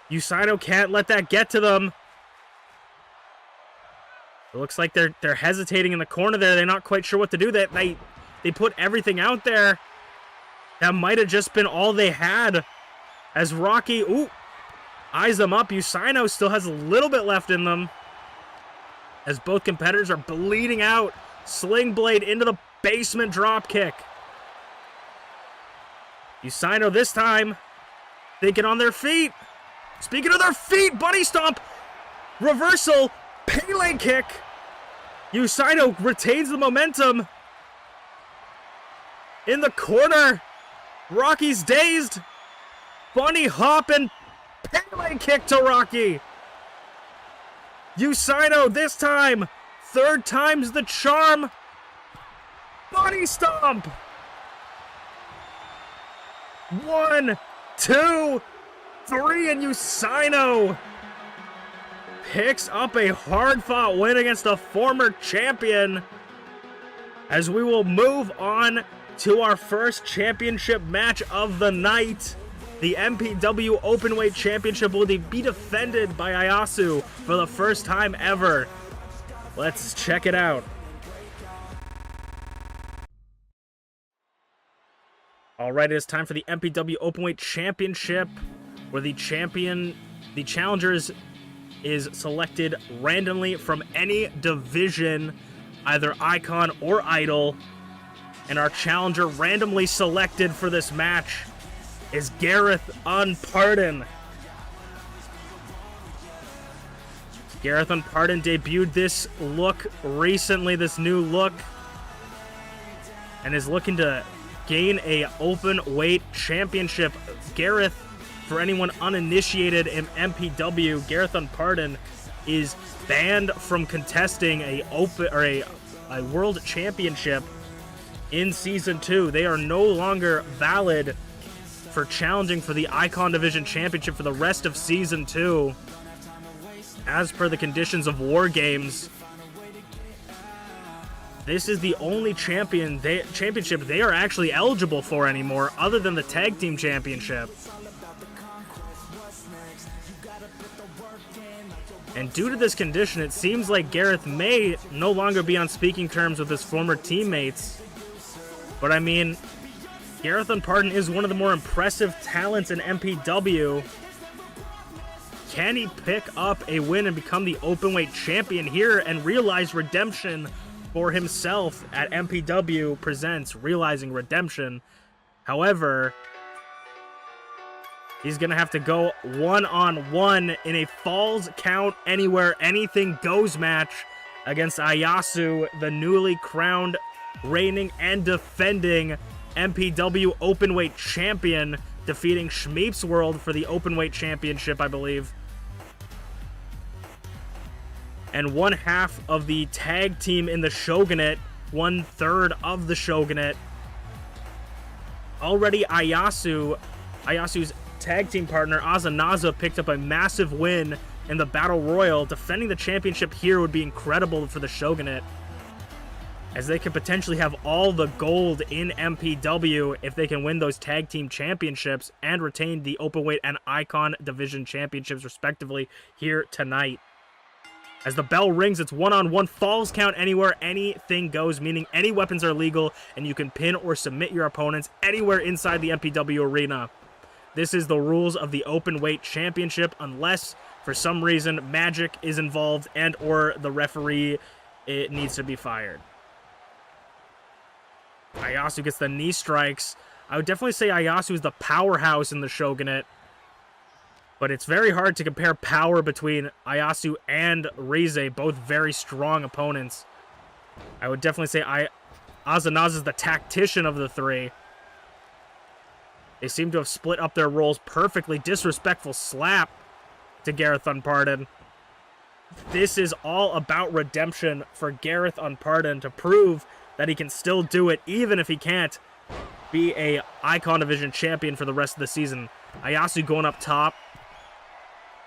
Usaino can't let that get to them. It looks like they're hesitating in the corner there. They're not quite sure what to do. They put everything out there. That might have just been all they had. As Rocky, eyes them up. Usaino still has a little bit left in them. As both competitors are bleeding out. Sling Blade into the basement drop kick. Usaino this time thinking on their feet. Speaking of their feet, Bunny Stomp. Reversal. Pele kick. Usaino retains the momentum. In the corner. Rocky's dazed. Bunny hop and Pele kick to Rocky. Usaino this time. Third time's the charm. Body stomp. 1, 2, 3, and Usaino picks up a hard-fought win against a former champion, as we will move on to our first championship match of the night. The MPW Openweight Championship will be defended by Ayasu for the first time ever. Let's check it out. Alright, it is time for the MPW Openweight Championship, where the challengers is selected randomly from any division, either Icon or Idol. And our challenger randomly selected for this match is Garreth Unported. Garreth Unported debuted this look recently, this new look, and is looking to gain a open weight championship. Garreth, for anyone uninitiated in MPW, Garreth Unported is banned from contesting a world championship in Season 2. They are no longer valid for challenging for the Icon Division Championship for the rest of Season 2, as per the conditions of War Games. This is the only championship they are actually eligible for anymore, other than the Tag Team Championship. And due to this condition, it seems like Garreth may no longer be on speaking terms with his former teammates. But I mean, Garreth Unported is one of the more impressive talents in MPW. Can he pick up a win and become the Openweight Champion here and realize redemption for himself at MPW Presents Realizing Redemption? However, he's going to have to go one-on-one in a Falls Count Anywhere Anything Goes match against Ayasu, the newly crowned, reigning, and defending MPW Openweight Champion, defeating ShmeepsWorld for the Openweight Championship, I believe. And one half of the tag team in the Shogunate, 1/3 of the Shogunate. Already Ayasu's tag team partner, Azanaza, picked up a massive win in the Battle Royal. Defending the championship here would be incredible for the Shogunate, as they could potentially have all the gold in MPW if they can win those tag team championships and retain the Openweight and Icon Division championships respectively here tonight. As the bell rings, it's one-on-one Falls Count Anywhere Anything Goes, meaning any weapons are legal and you can pin or submit your opponents anywhere inside the MPW arena. This is the rules of the Openweight Championship, unless for some reason magic is involved and or the referee needs to be fired. Ayasu gets the knee strikes. I would definitely say Ayasu is the powerhouse in the Shogunate, but it's very hard to compare power between Ayasu and Rize, both very strong opponents. I would definitely say Azanaz is the tactician of the three. They seem to have split up their roles perfectly. Disrespectful slap to Garreth Unported. This is all about redemption for Garreth Unported to prove that he can still do it, even if he can't be a Icon Division champion for the rest of the season. Ayasu going up top.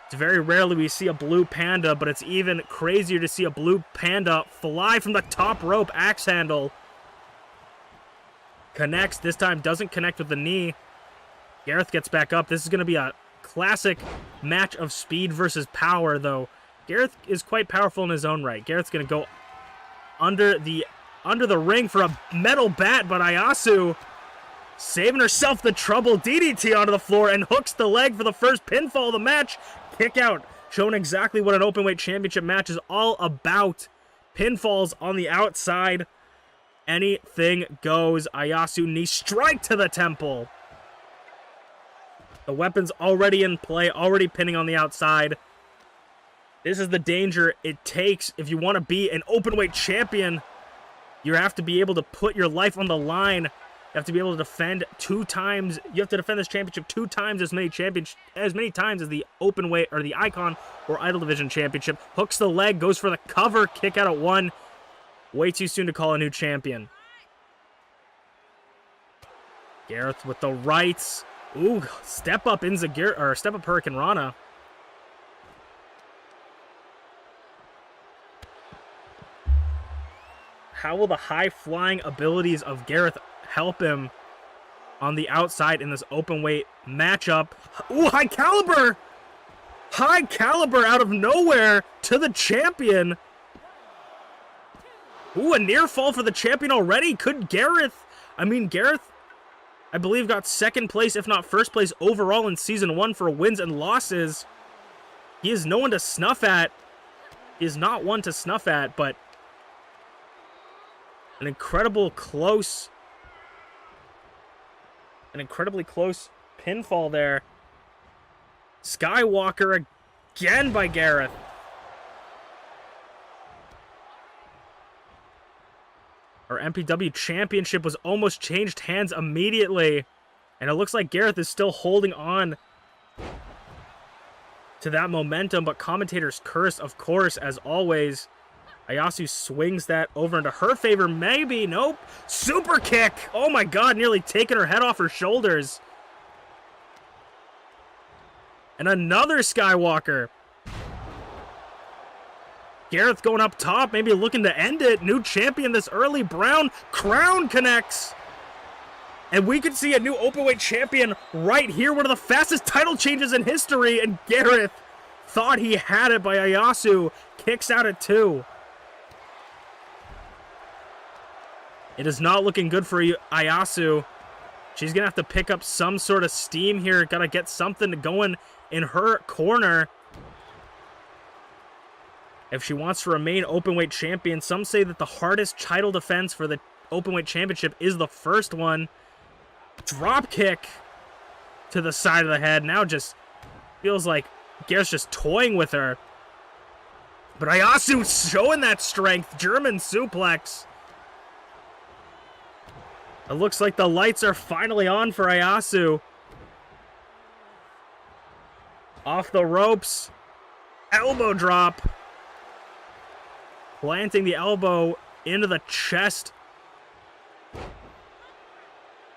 It's very rarely we see a blue panda, but it's even crazier to see a blue panda fly from the top rope. Axe handle. Connects. This time doesn't connect with the knee. Garreth gets back up. This is going to be a classic match of speed versus power, though. Garreth is quite powerful in his own right. Garreth's going to go under the ring for a metal bat, but Ayasu saving herself the trouble. DDT onto the floor and hooks the leg for the first pinfall of the match. Kick out, showing exactly what an Openweight Championship match is all about. Pinfalls on the outside. Anything goes. Ayasu knee strike to the temple. The weapon's already in play, already pinning on the outside. This is the danger it takes if you want to be an Openweight champion. You have to be able to put your life on the line You have to be able to defend 2 times. You have to defend this championship 2 times as many times as the open weight or the Icon or Idol Division championship. Hooks the leg, goes for the cover, kick out at 1. Way too soon to call a new champion. Garreth with the rights. Ooh, step up step up Hurricane Rana. How will the high-flying abilities of Garreth help him on the outside in this open weight matchup? Ooh, high caliber! High caliber out of nowhere to the champion. Ooh, a near fall for the champion already. Could Garreth... Garreth, I believe, got 2nd place, if not 1st place overall in Season 1 for wins and losses. He is no one to snuff at. He is not one to snuff at, but... An incredibly close pinfall there. Skywalker again by Garreth. Our MPW championship was almost changed hands immediately. And it looks like Garreth is still holding on to that momentum, but commentator's curse, of course, as always. Ayasu swings that over into her favor. Maybe. Nope. Super kick. Oh my god, nearly taking her head off her shoulders. And another Skywalker. Garreth going up top, maybe looking to end it. New champion this early. Brown crown connects. And we could see a new openweight champion right here. One of the fastest title changes in history. And Garreth thought he had it by Ayasu. Kicks out at 2. It is not looking good for Ayasu. She's going to have to pick up some sort of steam here. Got to get something going in her corner if she wants to remain openweight champion. Some say that the hardest title defense for the openweight championship is the first one. Drop kick to the side of the head. Now just feels like Gareth's just toying with her. But Ayasu showing that strength. German suplex. It looks like the lights are finally on for Ayasu. Off the ropes. Elbow drop. Planting the elbow into the chest.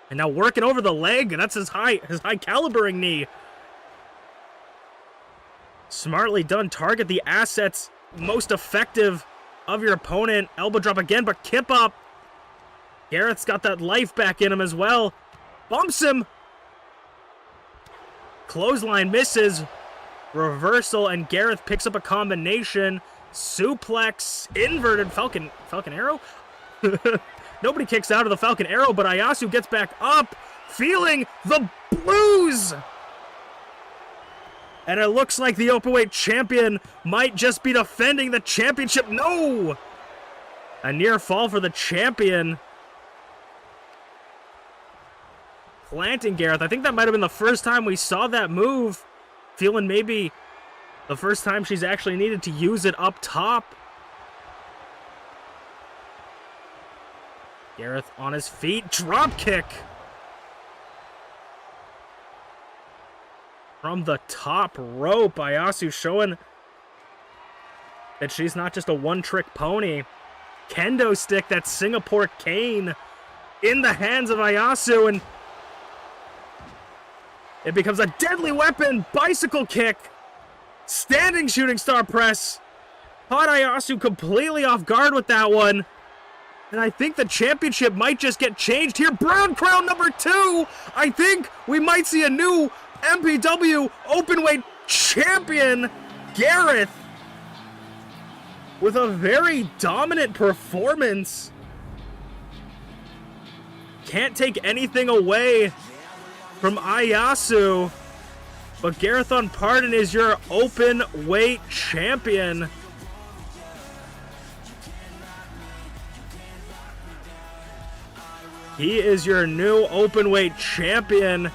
And now working over the leg. That's his high calibering knee. Smartly done. Target the assets most effective of your opponent. Elbow drop again, but kip up. Garreth's got that life back in him as well. Bumps him. Clothesline misses. Reversal, and Garreth picks up a combination. Suplex. Inverted Falcon Arrow? Nobody kicks out of the Falcon Arrow, but Ayasu gets back up. Feeling the blues. And it looks like the openweight champion might just be defending the championship. No! A near fall for the champion. Planting Garreth. I think that might have been the first time we saw that move. Feeling maybe the first time she's actually needed to use it up top. Garreth on his feet. Drop kick. From the top rope. Ayasu showing that she's not just a one-trick pony. Kendo stick, that Singapore cane in the hands of Ayasu, and it becomes a deadly weapon. Bicycle kick. Standing shooting star press. Caught Ayasu completely off guard with that one. And I think the championship might just get changed here. Brown crown number 2. I think we might see a new MPW openweight champion, Garreth, with a very dominant performance. Can't take anything away from Ayasu, but Garreth Unported is your open weight champion. He is your new open weight champion.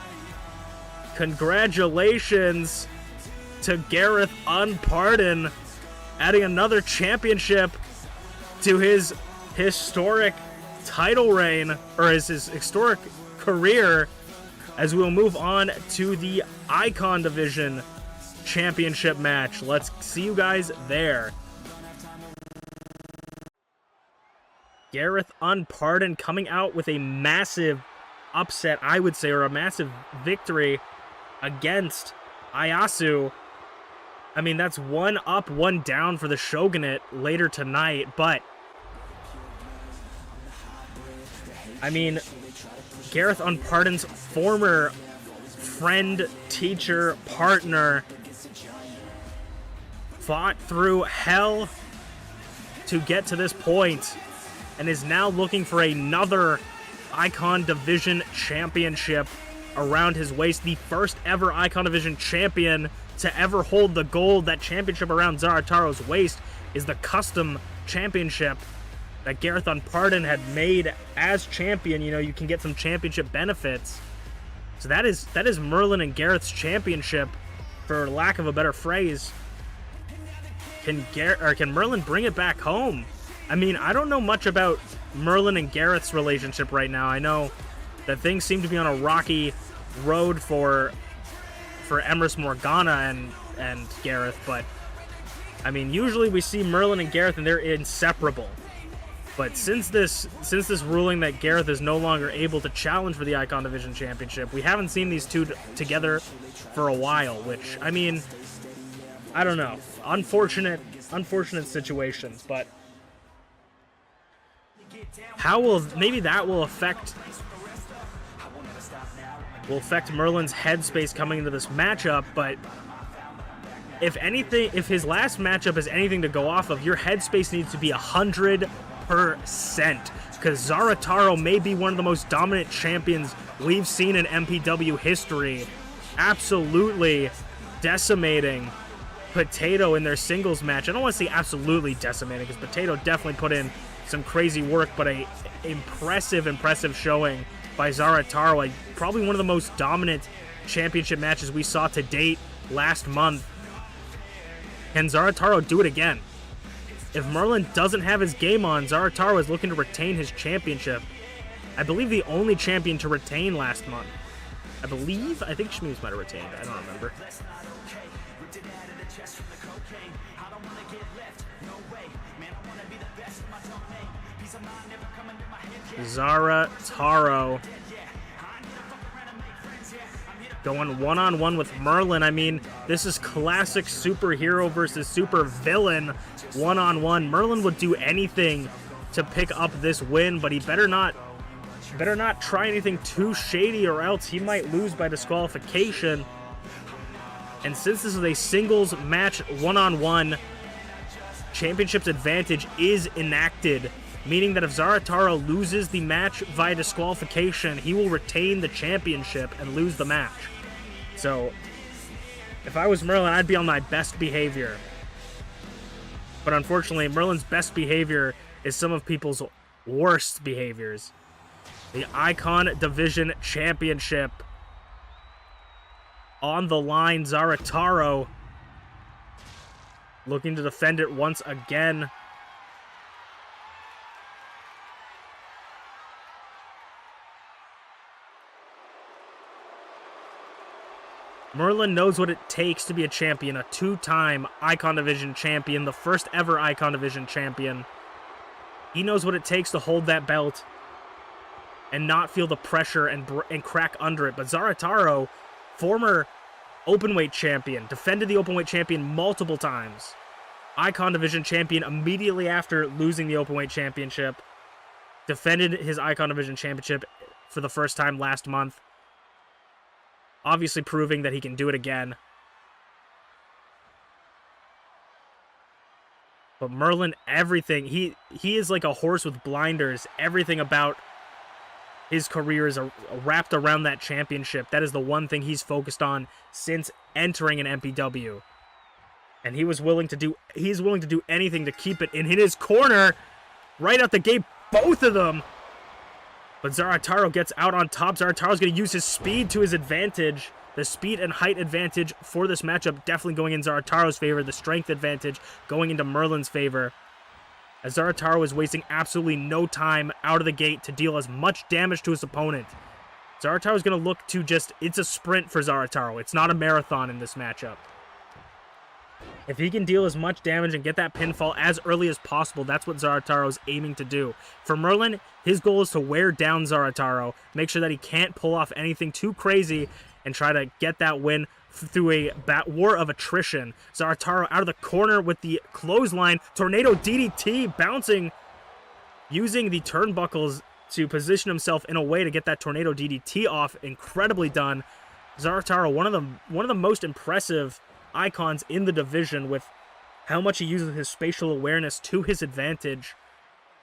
Congratulations to Garreth Unported, adding another championship to his historic title reign, or his historic career, as we will move on to the Icon Division Championship match. Let's see you guys there. Garreth Unported coming out with a massive upset, I would say, or a massive victory against Ayasu. I mean, that's 1 up, 1 down for the Shogunate later tonight, but I mean, Garreth Unported's former friend, teacher, partner fought through hell to get to this point and is now looking for another Icon Division Championship around his waist. The first ever Icon Division champion to ever hold the gold. That championship around Zarataro's waist is the custom championship that Garreth Unported had made as champion. You know, you can get some championship benefits. So that is Merlin and Garreth's championship, for lack of a better phrase. Can Merlin bring it back home? I mean, I don't know much about Merlin and Garreth's relationship right now. I know that things seem to be on a rocky road for Emrys Morgana and Garreth, but I mean, usually we see Merlin and Garreth and they're inseparable. But since this ruling that Garreth is no longer able to challenge for the Icon Division Championship, we haven't seen these two together for a while, which, I mean, I don't know. Unfortunate situation, but maybe that will affect Merlin's headspace coming into this matchup. But if anything, if his last matchup is anything to go off of, your headspace needs to be 100%, because Zarataro may be one of the most dominant champions we've seen in MPW history, absolutely decimating Potato in their singles match. I don't want to say absolutely decimating, because Potato definitely put in some crazy work, but a impressive showing by Zarataro. Probably one of the most dominant championship matches we saw to date last month. Can Zarataro do it again? If Merlin doesn't have his game on, Zarataro is looking to retain his championship. I believe the only champion to retain last month. I think Shmeeps might have retained. I don't remember. Zarataro going one-on-one with Merlin. I mean, this is classic superhero versus super villain one-on-one. Merlin would do anything to pick up this win, but he better not try anything too shady, or else he might lose by disqualification. And since this is a singles match one-on-one, championship's advantage is enacted, meaning that if Zarataro loses the match via disqualification, he will retain the championship and lose the match. So, if I was Merlin, I'd be on my best behavior. But unfortunately, Merlin's best behavior is some of people's worst behaviors. The Icon Division Championship on the line. Zarataro looking to defend it once again. Merlin knows what it takes to be a champion, a two-time Icon Division champion, the first ever Icon Division champion. He knows what it takes to hold that belt and not feel the pressure and crack under it. But Zarataro, former openweight champion, defended the openweight champion multiple times. Icon Division champion immediately after losing the openweight championship. Defended his Icon Division championship for the first time last month. Obviously proving that he can do it again. But Merlin, everything, he is like a horse with blinders. Everything about his career is wrapped around that championship. That is the one thing he's focused on since entering an MPW. And he's willing to do anything to keep it in his corner right out the gate, both of them. But Zarataro gets out on top. Zarataro's going to use his speed to his advantage. The speed and height advantage for this matchup definitely going in Zarataro's favor. The strength advantage going into Merlin's favor. as Zarataro is wasting absolutely no time out of the gate to deal as much damage to his opponent. Zarataro is going to look to just, it's a sprint for Zarataro. It's not a marathon in this matchup. If he can deal as much damage and get that pinfall as early as possible, that's what Zarataro is aiming to do. For Merlin, his goal is to wear down Zarataro, make sure that he can't pull off anything too crazy, and try to get that win through a war of attrition. Zarataro out of the corner with the clothesline, tornado DDT bouncing, using the turnbuckles to position himself in a way to get that tornado DDT off. Incredibly done. Zarataro, one of the most impressive icons in the division with how much he uses his spatial awareness to his advantage.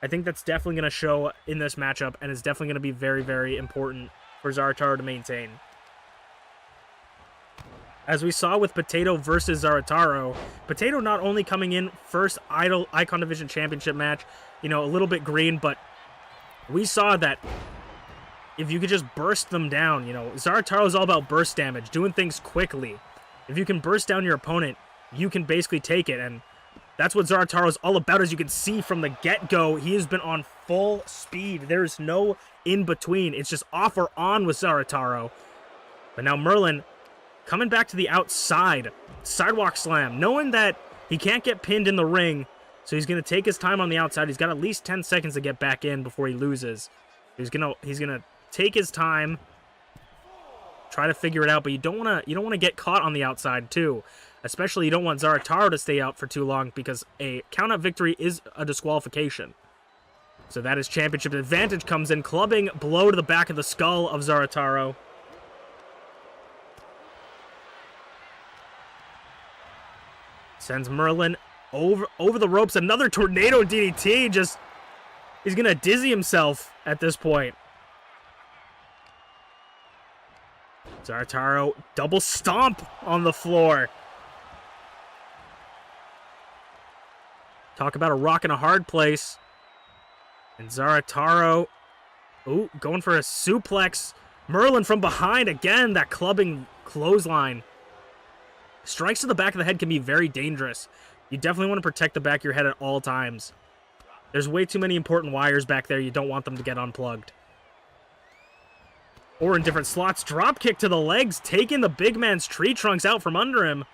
I think that's definitely going to show in this matchup and is definitely going to be very, very important for Zarataro to maintain. As we saw with Potato versus Zarataro, Potato not only coming in first Icon Division Championship match, you know, a little bit green, but we saw that if you could just burst them down, you know, Zarataro is all about burst damage, doing things quickly. If you can burst down your opponent, you can basically take it, and that's what Zarataro is all about. As you can see from the get-go, he has been on full speed. There's no in-between. It's just off or on with Zarataro. But now Merlin coming back to the outside. Sidewalk slam, knowing that he can't get pinned in the ring, so he's going to take his time on the outside. He's got at least 10 seconds to get back in before he loses. He's gonna take his time, try to figure it out, but you don't want to get caught on the outside too. Especially you don't want Zarataro to stay out for too long, because a count-out victory is a disqualification. So that is championship advantage comes in, clubbing blow to the back of the skull of Zarataro. Sends Merlin over the ropes. Another tornado DDT. Just, he's gonna dizzy himself at this point. Zarataro double stomp on the floor. Talk about a rock in a hard place. And Zarataro, ooh, going for a suplex. Merlin from behind again, that clubbing clothesline. Strikes to the back of the head can be very dangerous. You definitely want to protect the back of your head at all times. There's way too many important wires back there. You don't want them to get unplugged. Or in different slots. Drop kick to the legs, taking the big man's tree trunks out from under him.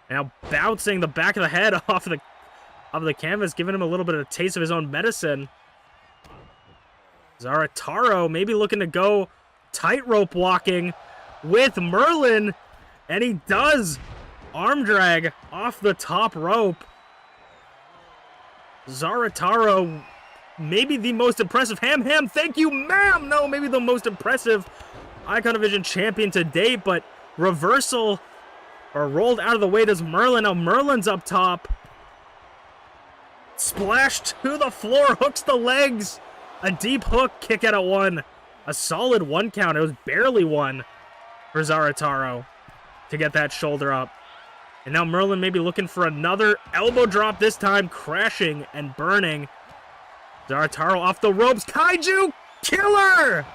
Now bouncing the back of the head off the canvas, giving him a little bit of a taste of his own medicine. Zarataro maybe looking to go tightrope walking with Merlin, and he does. Arm drag off the top rope. Zarataro, maybe the most impressive, thank you, ma'am! No, maybe the most impressive Icon Division champion to date, but reversal, or rolled out of the way does Merlin. Now Merlin's up top. Splash to the floor, hooks the legs. A deep hook, kick out at one. A solid one count. It was barely one for Zarataro to get that shoulder up. And now Merlin maybe looking for another elbow drop, this time crashing and burning. Zarataro off the ropes. Kaiju killer!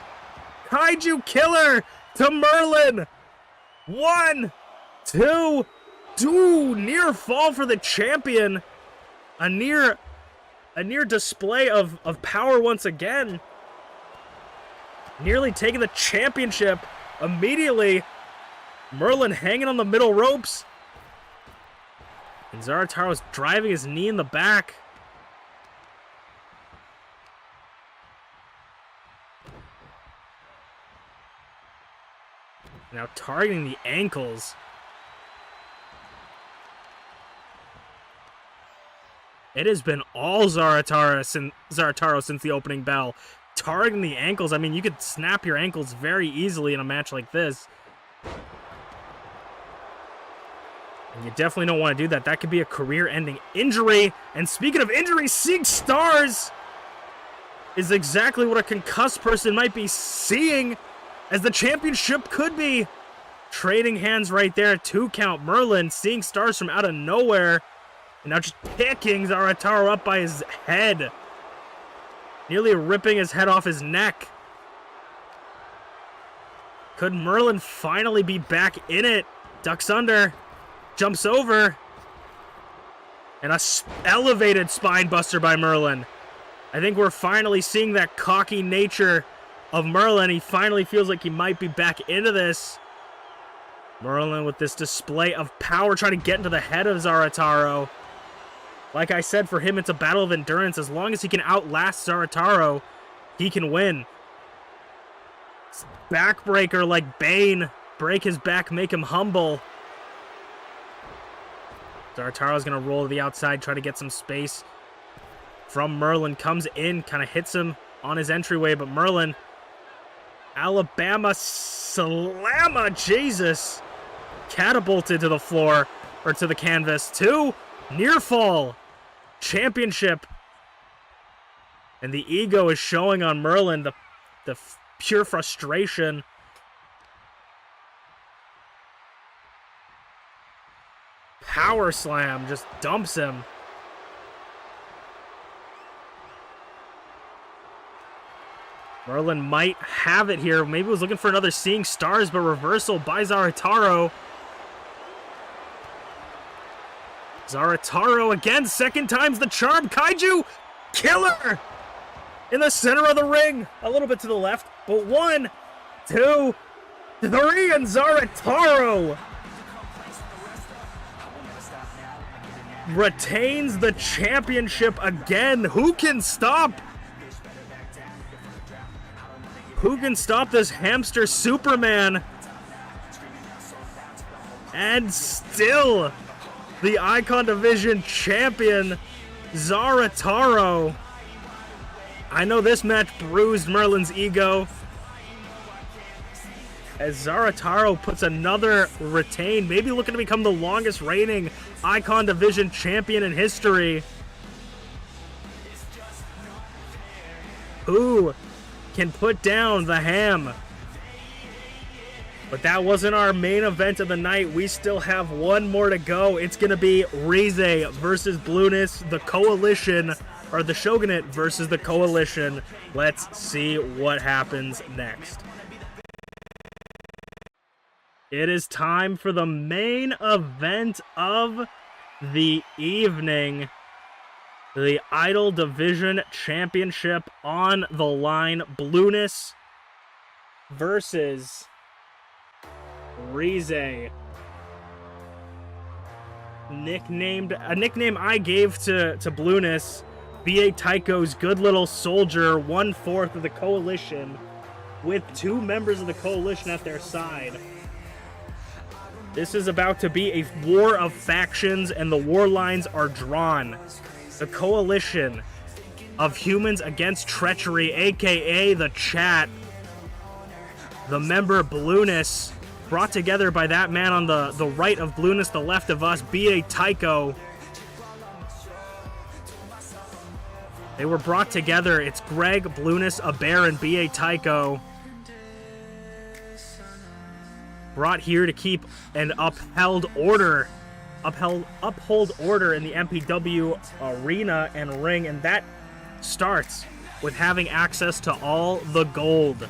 Kaiju killer to Merlin. 1, 2, near fall for the champion. A near display of power once again. Nearly taking the championship immediately. Merlin hanging on the middle ropes. And Zarataro's driving his knee in the back. Now targeting the ankles. It has been all Zarataro since the opening bell. Targeting the ankles. I mean, you could snap your ankles very easily in a match like this. And you definitely don't want to do that. That could be a career-ending injury. And speaking of injuries, seeing stars is exactly what a concussed person might be seeing, as the championship could be. Trading hands right there. 2 count. Merlin seeing stars from out of nowhere. And now just picking Zarataro up by his head. Nearly ripping his head off his neck. Could Merlin finally be back in it? Ducks under. Jumps over. And a elevated spine buster by Merlin. I think we're finally seeing that cocky nature of Merlin. He finally feels like he might be back into this. Merlin with this display of power, trying to get into the head of Zarataro. Like I said, for him, it's a battle of endurance. As long as he can outlast Zarataro, he can win. Backbreaker like Bane. Break his back, make him humble. Zarataro's going to roll to the outside, try to get some space from Merlin. Comes in, kind of hits him on his entryway, but Merlin, Alabama Slamma, Jesus, catapulted to the floor, or to the canvas. 2, near fall, championship. And the ego is showing on Merlin, the pure frustration. Power slam, just dumps him. Merlin might have it here. Maybe was looking for another Seeing Stars, but reversal by Zarataro. Zarataro again, second time's the charm. Kaiju killer in the center of the ring. A little bit to the left, but 1, 2, 3, and Zarataro retains the championship again. Who can stop? Who can stop this hamster Superman? And still, the Icon Division champion, Zarataro. I know this match bruised Merlin's ego, as Zarataro puts another retain, maybe looking to become the longest reigning Icon Division champion in history. Who can put down the ham? But that wasn't our main event of the night. We still have one more to go. It's going to be Rize versus Blueness, the Coalition, or the Shogunate versus the Coalition. Let's see what happens next. It is time for the main event of the evening. The Idol Division Championship on the line. Blueness versus Rize. A nickname I gave to Blueness. B.A. Tycho's good little soldier, 1/4 of the Coalition, with 2 members of the Coalition at their side. This is about to be a war of factions, and the war lines are drawn. The Coalition of Humans Against Treachery, aka the Chat. The member Blueness, brought together by that man on the right of Blueness, the left of us, B.A. Tycho. They were brought together. It's Greg, Blueness, Aber, and B.A. Tycho. Brought here to keep an uphold order in the MPW arena and ring, and that starts with having access to all the gold.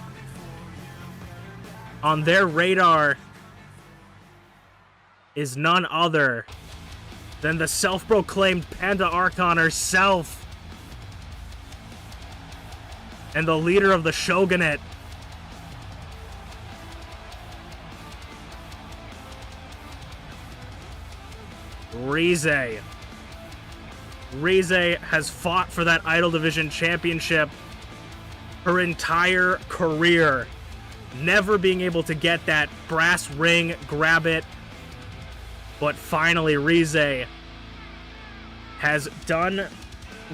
On their radar is none other than the self-proclaimed Panda Archon herself and the leader of the Shogunate. Rize. Rize has fought for that Idol Division Championship her entire career, never being able to get that brass ring, grab it, but finally Rize has done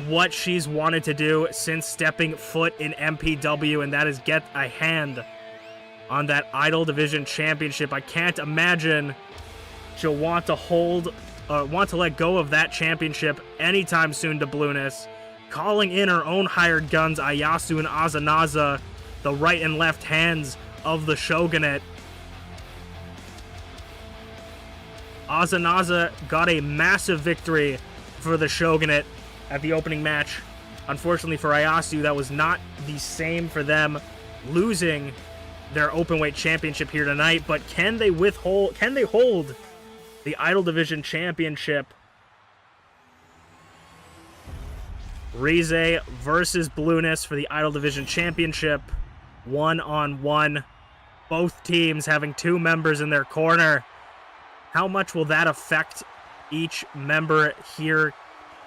what she's wanted to do since stepping foot in MPW, and that is get a hand on that Idol Division Championship. I can't imagine she'll want to let go of that championship anytime soon to Blueness. Calling in her own hired guns, Ayasu and Azanaza, the right and left hands of the Shogunate. Azanaza got a massive victory for the Shogunate at the opening match. Unfortunately for Ayasu, that was not the same for them, losing their openweight championship here tonight. But can they hold the Idol Division Championship Rize versus Blueness for the Idol Division Championship. 1-on-1. Both teams having 2 members in their corner. How much will that affect each member here?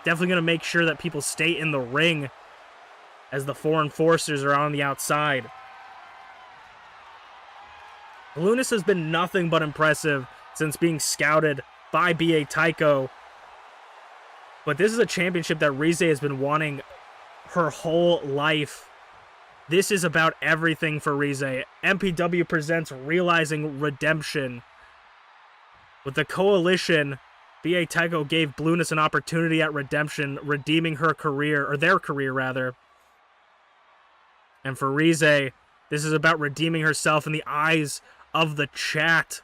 Definitely going to make sure that people stay in the ring as the 4 enforcers are on the outside. Blueness has been nothing but impressive since being scouted by BA Tycho. But this is a championship that Rize has been wanting her whole life. This is about everything for Rize. MPW presents Realizing Redemption. With the Coalition, BA Tycho gave Blueness an opportunity at redemption, redeeming her career, or their career rather. And for Rize, this is about redeeming herself in the eyes of the chat.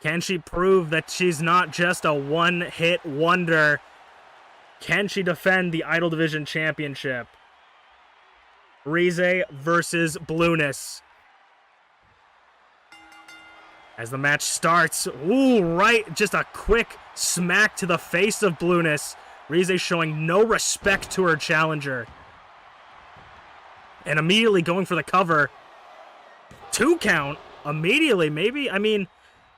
Can she prove that she's not just a one-hit wonder? Can she defend the Idol Division Championship? Rize versus Blueness. As the match starts, ooh, right, just a quick smack to the face of Blueness. Rize showing no respect to her challenger. And immediately going for the cover. 2 count, immediately, maybe, I mean,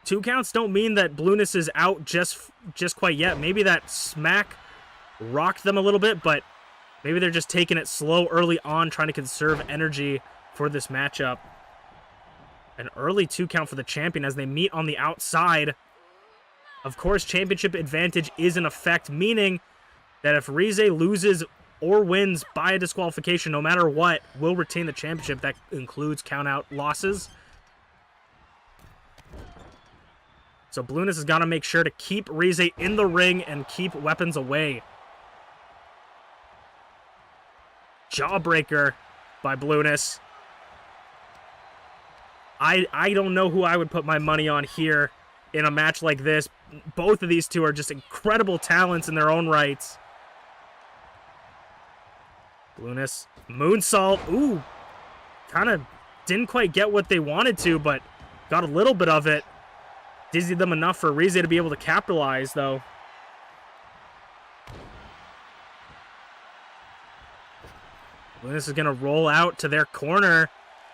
2 counts don't mean that Blueness is out just quite yet. Maybe that smack rocked them a little bit, but maybe they're just taking it slow early on, trying to conserve energy for this matchup. An early 2 count for the champion as they meet on the outside. Of course, championship advantage is in effect, meaning that if Rize loses or wins by a disqualification, no matter what, will retain the championship. That includes count-out losses. So Blueness has got to make sure to keep Rize in the ring and keep weapons away. Jawbreaker by Blueness. I don't know who I would put my money on here in a match like this. Both of these two are just incredible talents in their own rights. Blueness, moonsault. Ooh, kind of didn't quite get what they wanted to, but got a little bit of it. Dizzied them enough for Rize to be able to capitalize, though. Blueness is going to roll out to their corner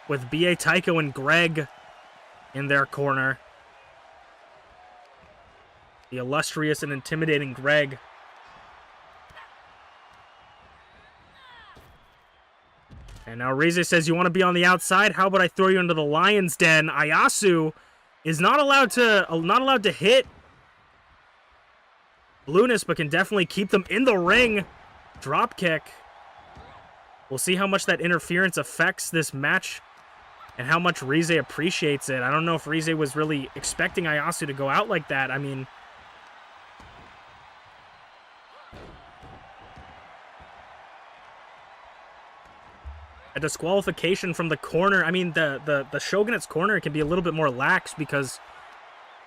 with B.A. Tycho and Greg in their corner. The illustrious and intimidating Greg. And now Rize says, you want to be on the outside? How about I throw you into the lion's den? Ayasu is not allowed to hit Blueness, but can definitely keep them in the ring. Drop kick. We'll see how much that interference affects this match and how much Rize appreciates it. I don't know if Rize was really expecting Ayasu to go out like that. I mean, a disqualification from the corner. I mean, the Shogunat's corner can be a little bit more lax because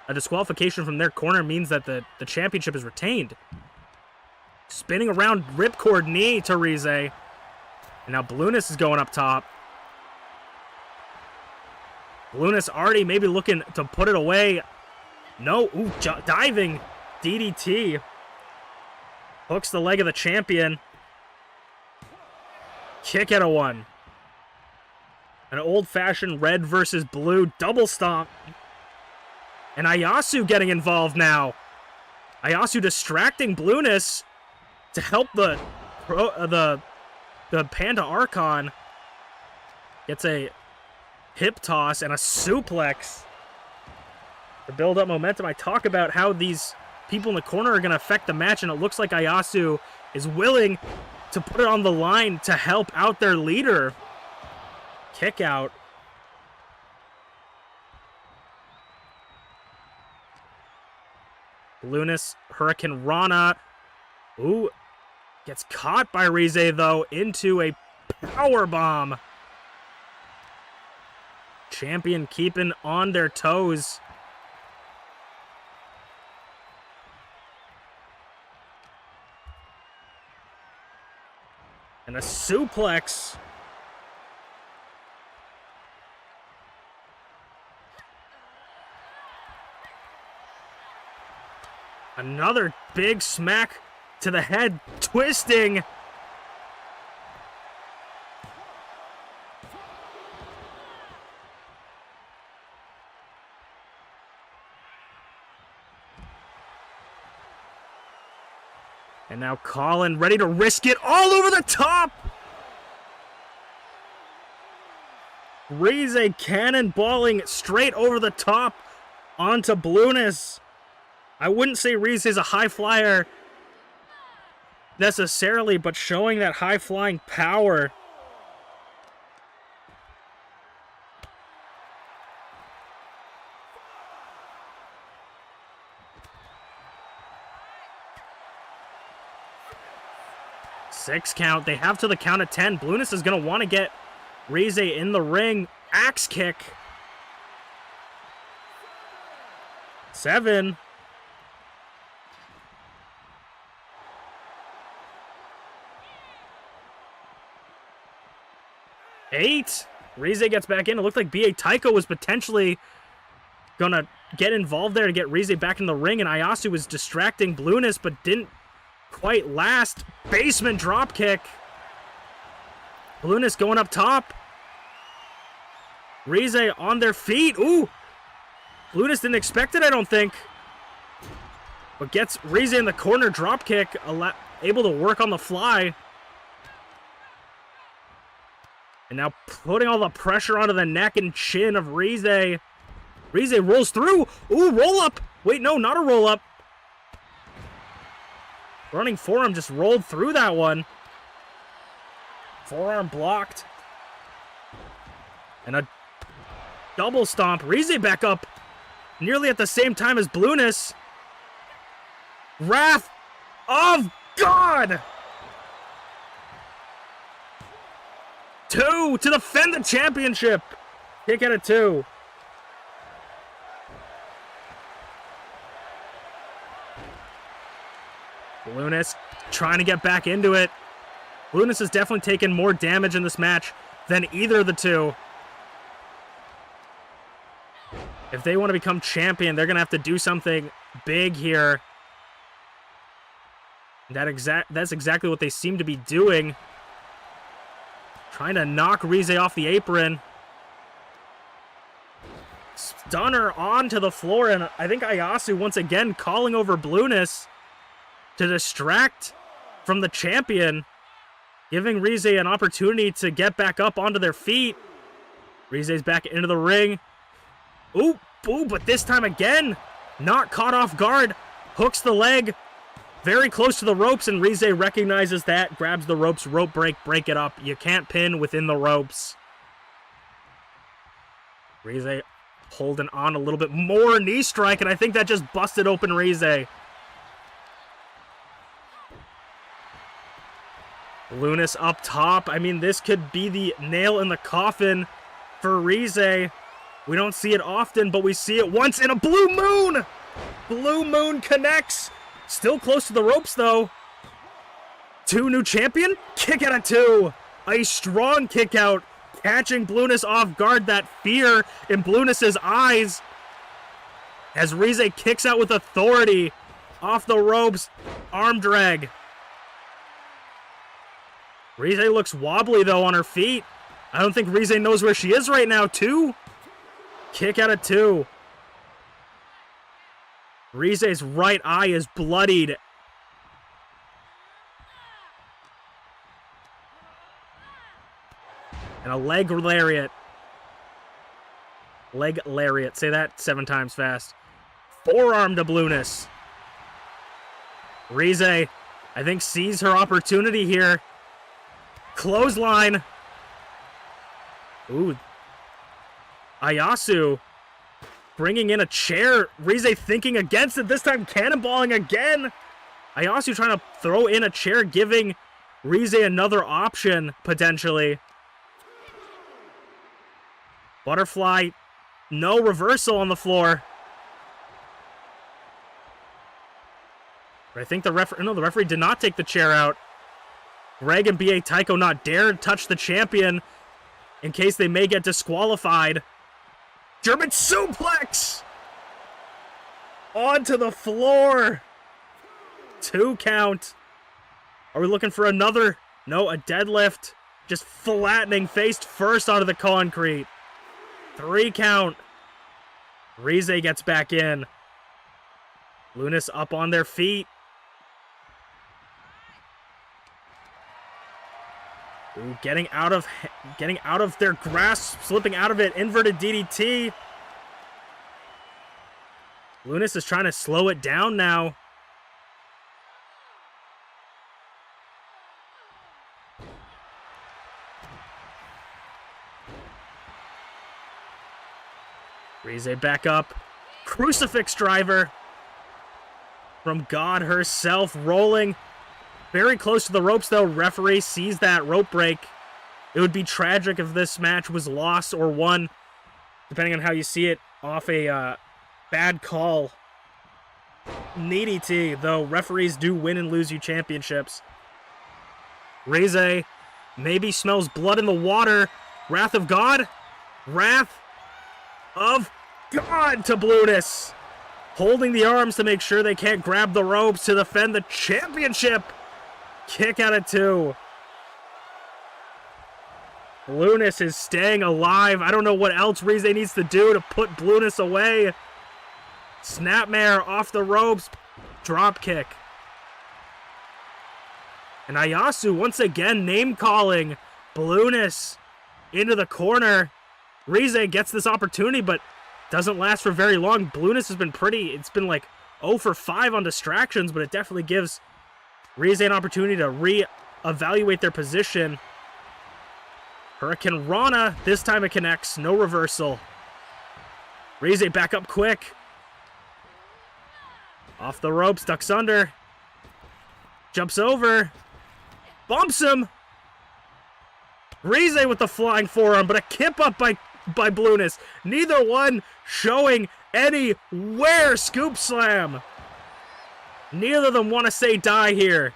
a disqualification from their corner means that the championship is retained. Spinning around ripcord knee to Rize. And now Blueness is going up top. Blueness already maybe looking to put it away. No, ooh, diving DDT. Hooks the leg of the champion. Kick out of one. An old-fashioned red versus blue double stomp. And Ayasu getting involved now. Ayasu distracting Blueness to help the Panda Archon. Gets a hip toss and a suplex to build up momentum. I talk about how these people in the corner are going to affect the match, and it looks like Ayasu is willing to put it on the line to help out their leader. Kick out. Blueness, Hurricane Rana. Ooh, gets caught by Rize, though, into a power bomb. Champion keeping on their toes. And a suplex. Another big smack to the head, twisting. And now Colin ready to risk it all over the top. Rize cannonballing straight over the top onto Blueness. I wouldn't say Rize is a high flyer necessarily, but showing that high flying power. Six count. They have to the count of 10. Blueness is going to want to get Rize in the ring. Axe kick. 7. Eight. Rize gets back in. It looked like B.A. Tycho was potentially going to get involved there to get Rize back in the ring, and Ayasu was distracting Blueness, but didn't quite last. Basement drop kick. Blueness going up top. Rize on their feet. Ooh. Blueness didn't expect it, I don't think. But gets Rize in the corner drop kick, able to work on the fly. And now putting all the pressure onto the neck and chin of Rize. Rize rolls through. Ooh, roll up. Wait, no, not a roll up. Running forearm just rolled through that one. Forearm blocked. And a double stomp. Rize back up nearly at the same time as Blueness. Wrath of God! 2 to defend the championship. Kick out of 2. Blueness trying to get back into it. Blueness has definitely taken more damage in this match than either of the two. If they want to become champion, they're going to have to do something big here. That's exactly what they seem to be doing. Trying to knock Rize off the apron. Stunner onto the floor, and I think Ayasu once again calling over Blueness to distract from the champion, giving Rize an opportunity to get back up onto their feet. Rize's back into the ring. Ooh, ooh, but this time again, not caught off guard. Hooks the leg very close to the ropes, and Rize recognizes that, grabs the ropes, rope break, break it up. You can't pin within the ropes. Rize holding on a little bit more, knee strike, and I think that just busted open Rize. Blueness up top. I mean, this could be the nail in the coffin for Rize. We don't see it often, but we see it once in a blue moon. Blue moon connects. Still close to the ropes, though. 2 new champion. Kick out of 2. A strong kick out. Catching Blueness off guard. That fear in Blueness's eyes. As Rize kicks out with authority. Off the ropes. Arm drag. Rize looks wobbly, though, on her feet. I don't think Rize knows where she is right now, too. Kick out of 2. Rize's right eye is bloodied. And a leg lariat. Leg lariat. Say that 7 times fast. Forearm to Blueness. Rize, I think, sees her opportunity here. Clothesline. Ooh. Ayasu bringing in a chair. Rize thinking against it. This time cannonballing again. Ayasu trying to throw in a chair, giving Rize another option, potentially. Butterfly. No reversal on the floor. But I think the referee did not take the chair out. Greg and B.A. Tycho not dare touch the champion in case they may get disqualified. German suplex! Onto the floor. 2 count. Are we looking for another? No, a deadlift. Just flattening face first onto the concrete. 3 count. Rize gets back in. Lunas up on their feet. Ooh, getting out of their grasp, slipping out of it. Inverted DDT. Lunas is trying to slow it down now. Rize back up. Crucifix driver from God herself, rolling very close to the ropes, though. Referee sees that rope break. It would be tragic if this match was lost or won, depending on how you see it, off a bad call. DDT, though. Referees do win and lose you championships. Rize maybe smells blood in the water. Wrath of God. Wrath of God to Blueness. Holding the arms to make sure they can't grab the ropes to defend the championship. Kick out of 2. Blueness is staying alive. I don't know what else Rize needs to do to put Blueness away. Snapmare off the ropes. Drop kick. And Ayasu once again name-calling Blueness into the corner. Rize gets this opportunity, but doesn't last for very long. Blueness has been it's been like 0 for 5 on distractions, but it definitely gives Rize an opportunity to re-evaluate their position. Hurricane Rana, this time it connects, no reversal. Rize back up quick. Off the ropes, ducks under. Jumps over. Bumps him. Rize with the flying forearm, but a kip up by Blueness. Neither one showing anywhere. Scoop slam. Neither of them want to say die here.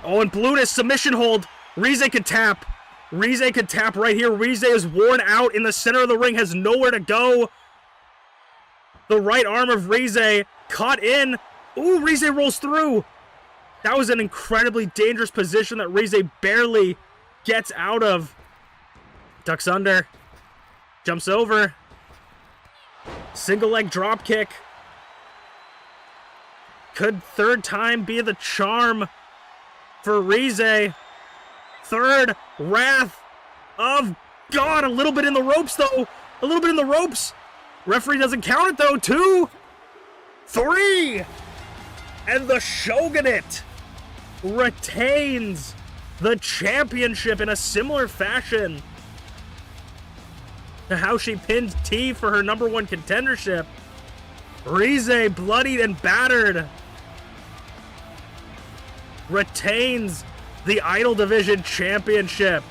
Oh, and Blueness submission hold. Rize could tap. Rize could tap right here. Rize is worn out in the center of the ring, has nowhere to go. The right arm of Rize caught in. Ooh, Rize rolls through. That was an incredibly dangerous position that Rize barely gets out of. Ducks under. Jumps over. Single leg drop kick. Could third time be the charm for Rize? Third Wrath of God. A little bit in the ropes, though. A little bit in the ropes. Referee doesn't count it, though. 2, 3. And the Shogunate retains the championship in a similar fashion to how she pinned T for her #1 contendership. Rize, bloodied and battered, retains the Idol Division Championship.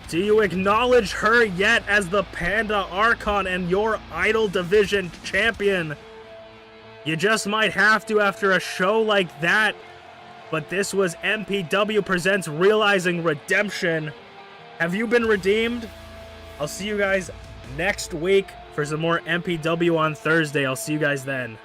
Do you acknowledge her yet as the Panda Archon and your Idol Division Champion? You just might have to after a show like that. But this was MPW Presents Realizing Redemption. Have you been redeemed? I'll see you guys next week for some more MPW on Thursday. I'll see you guys then.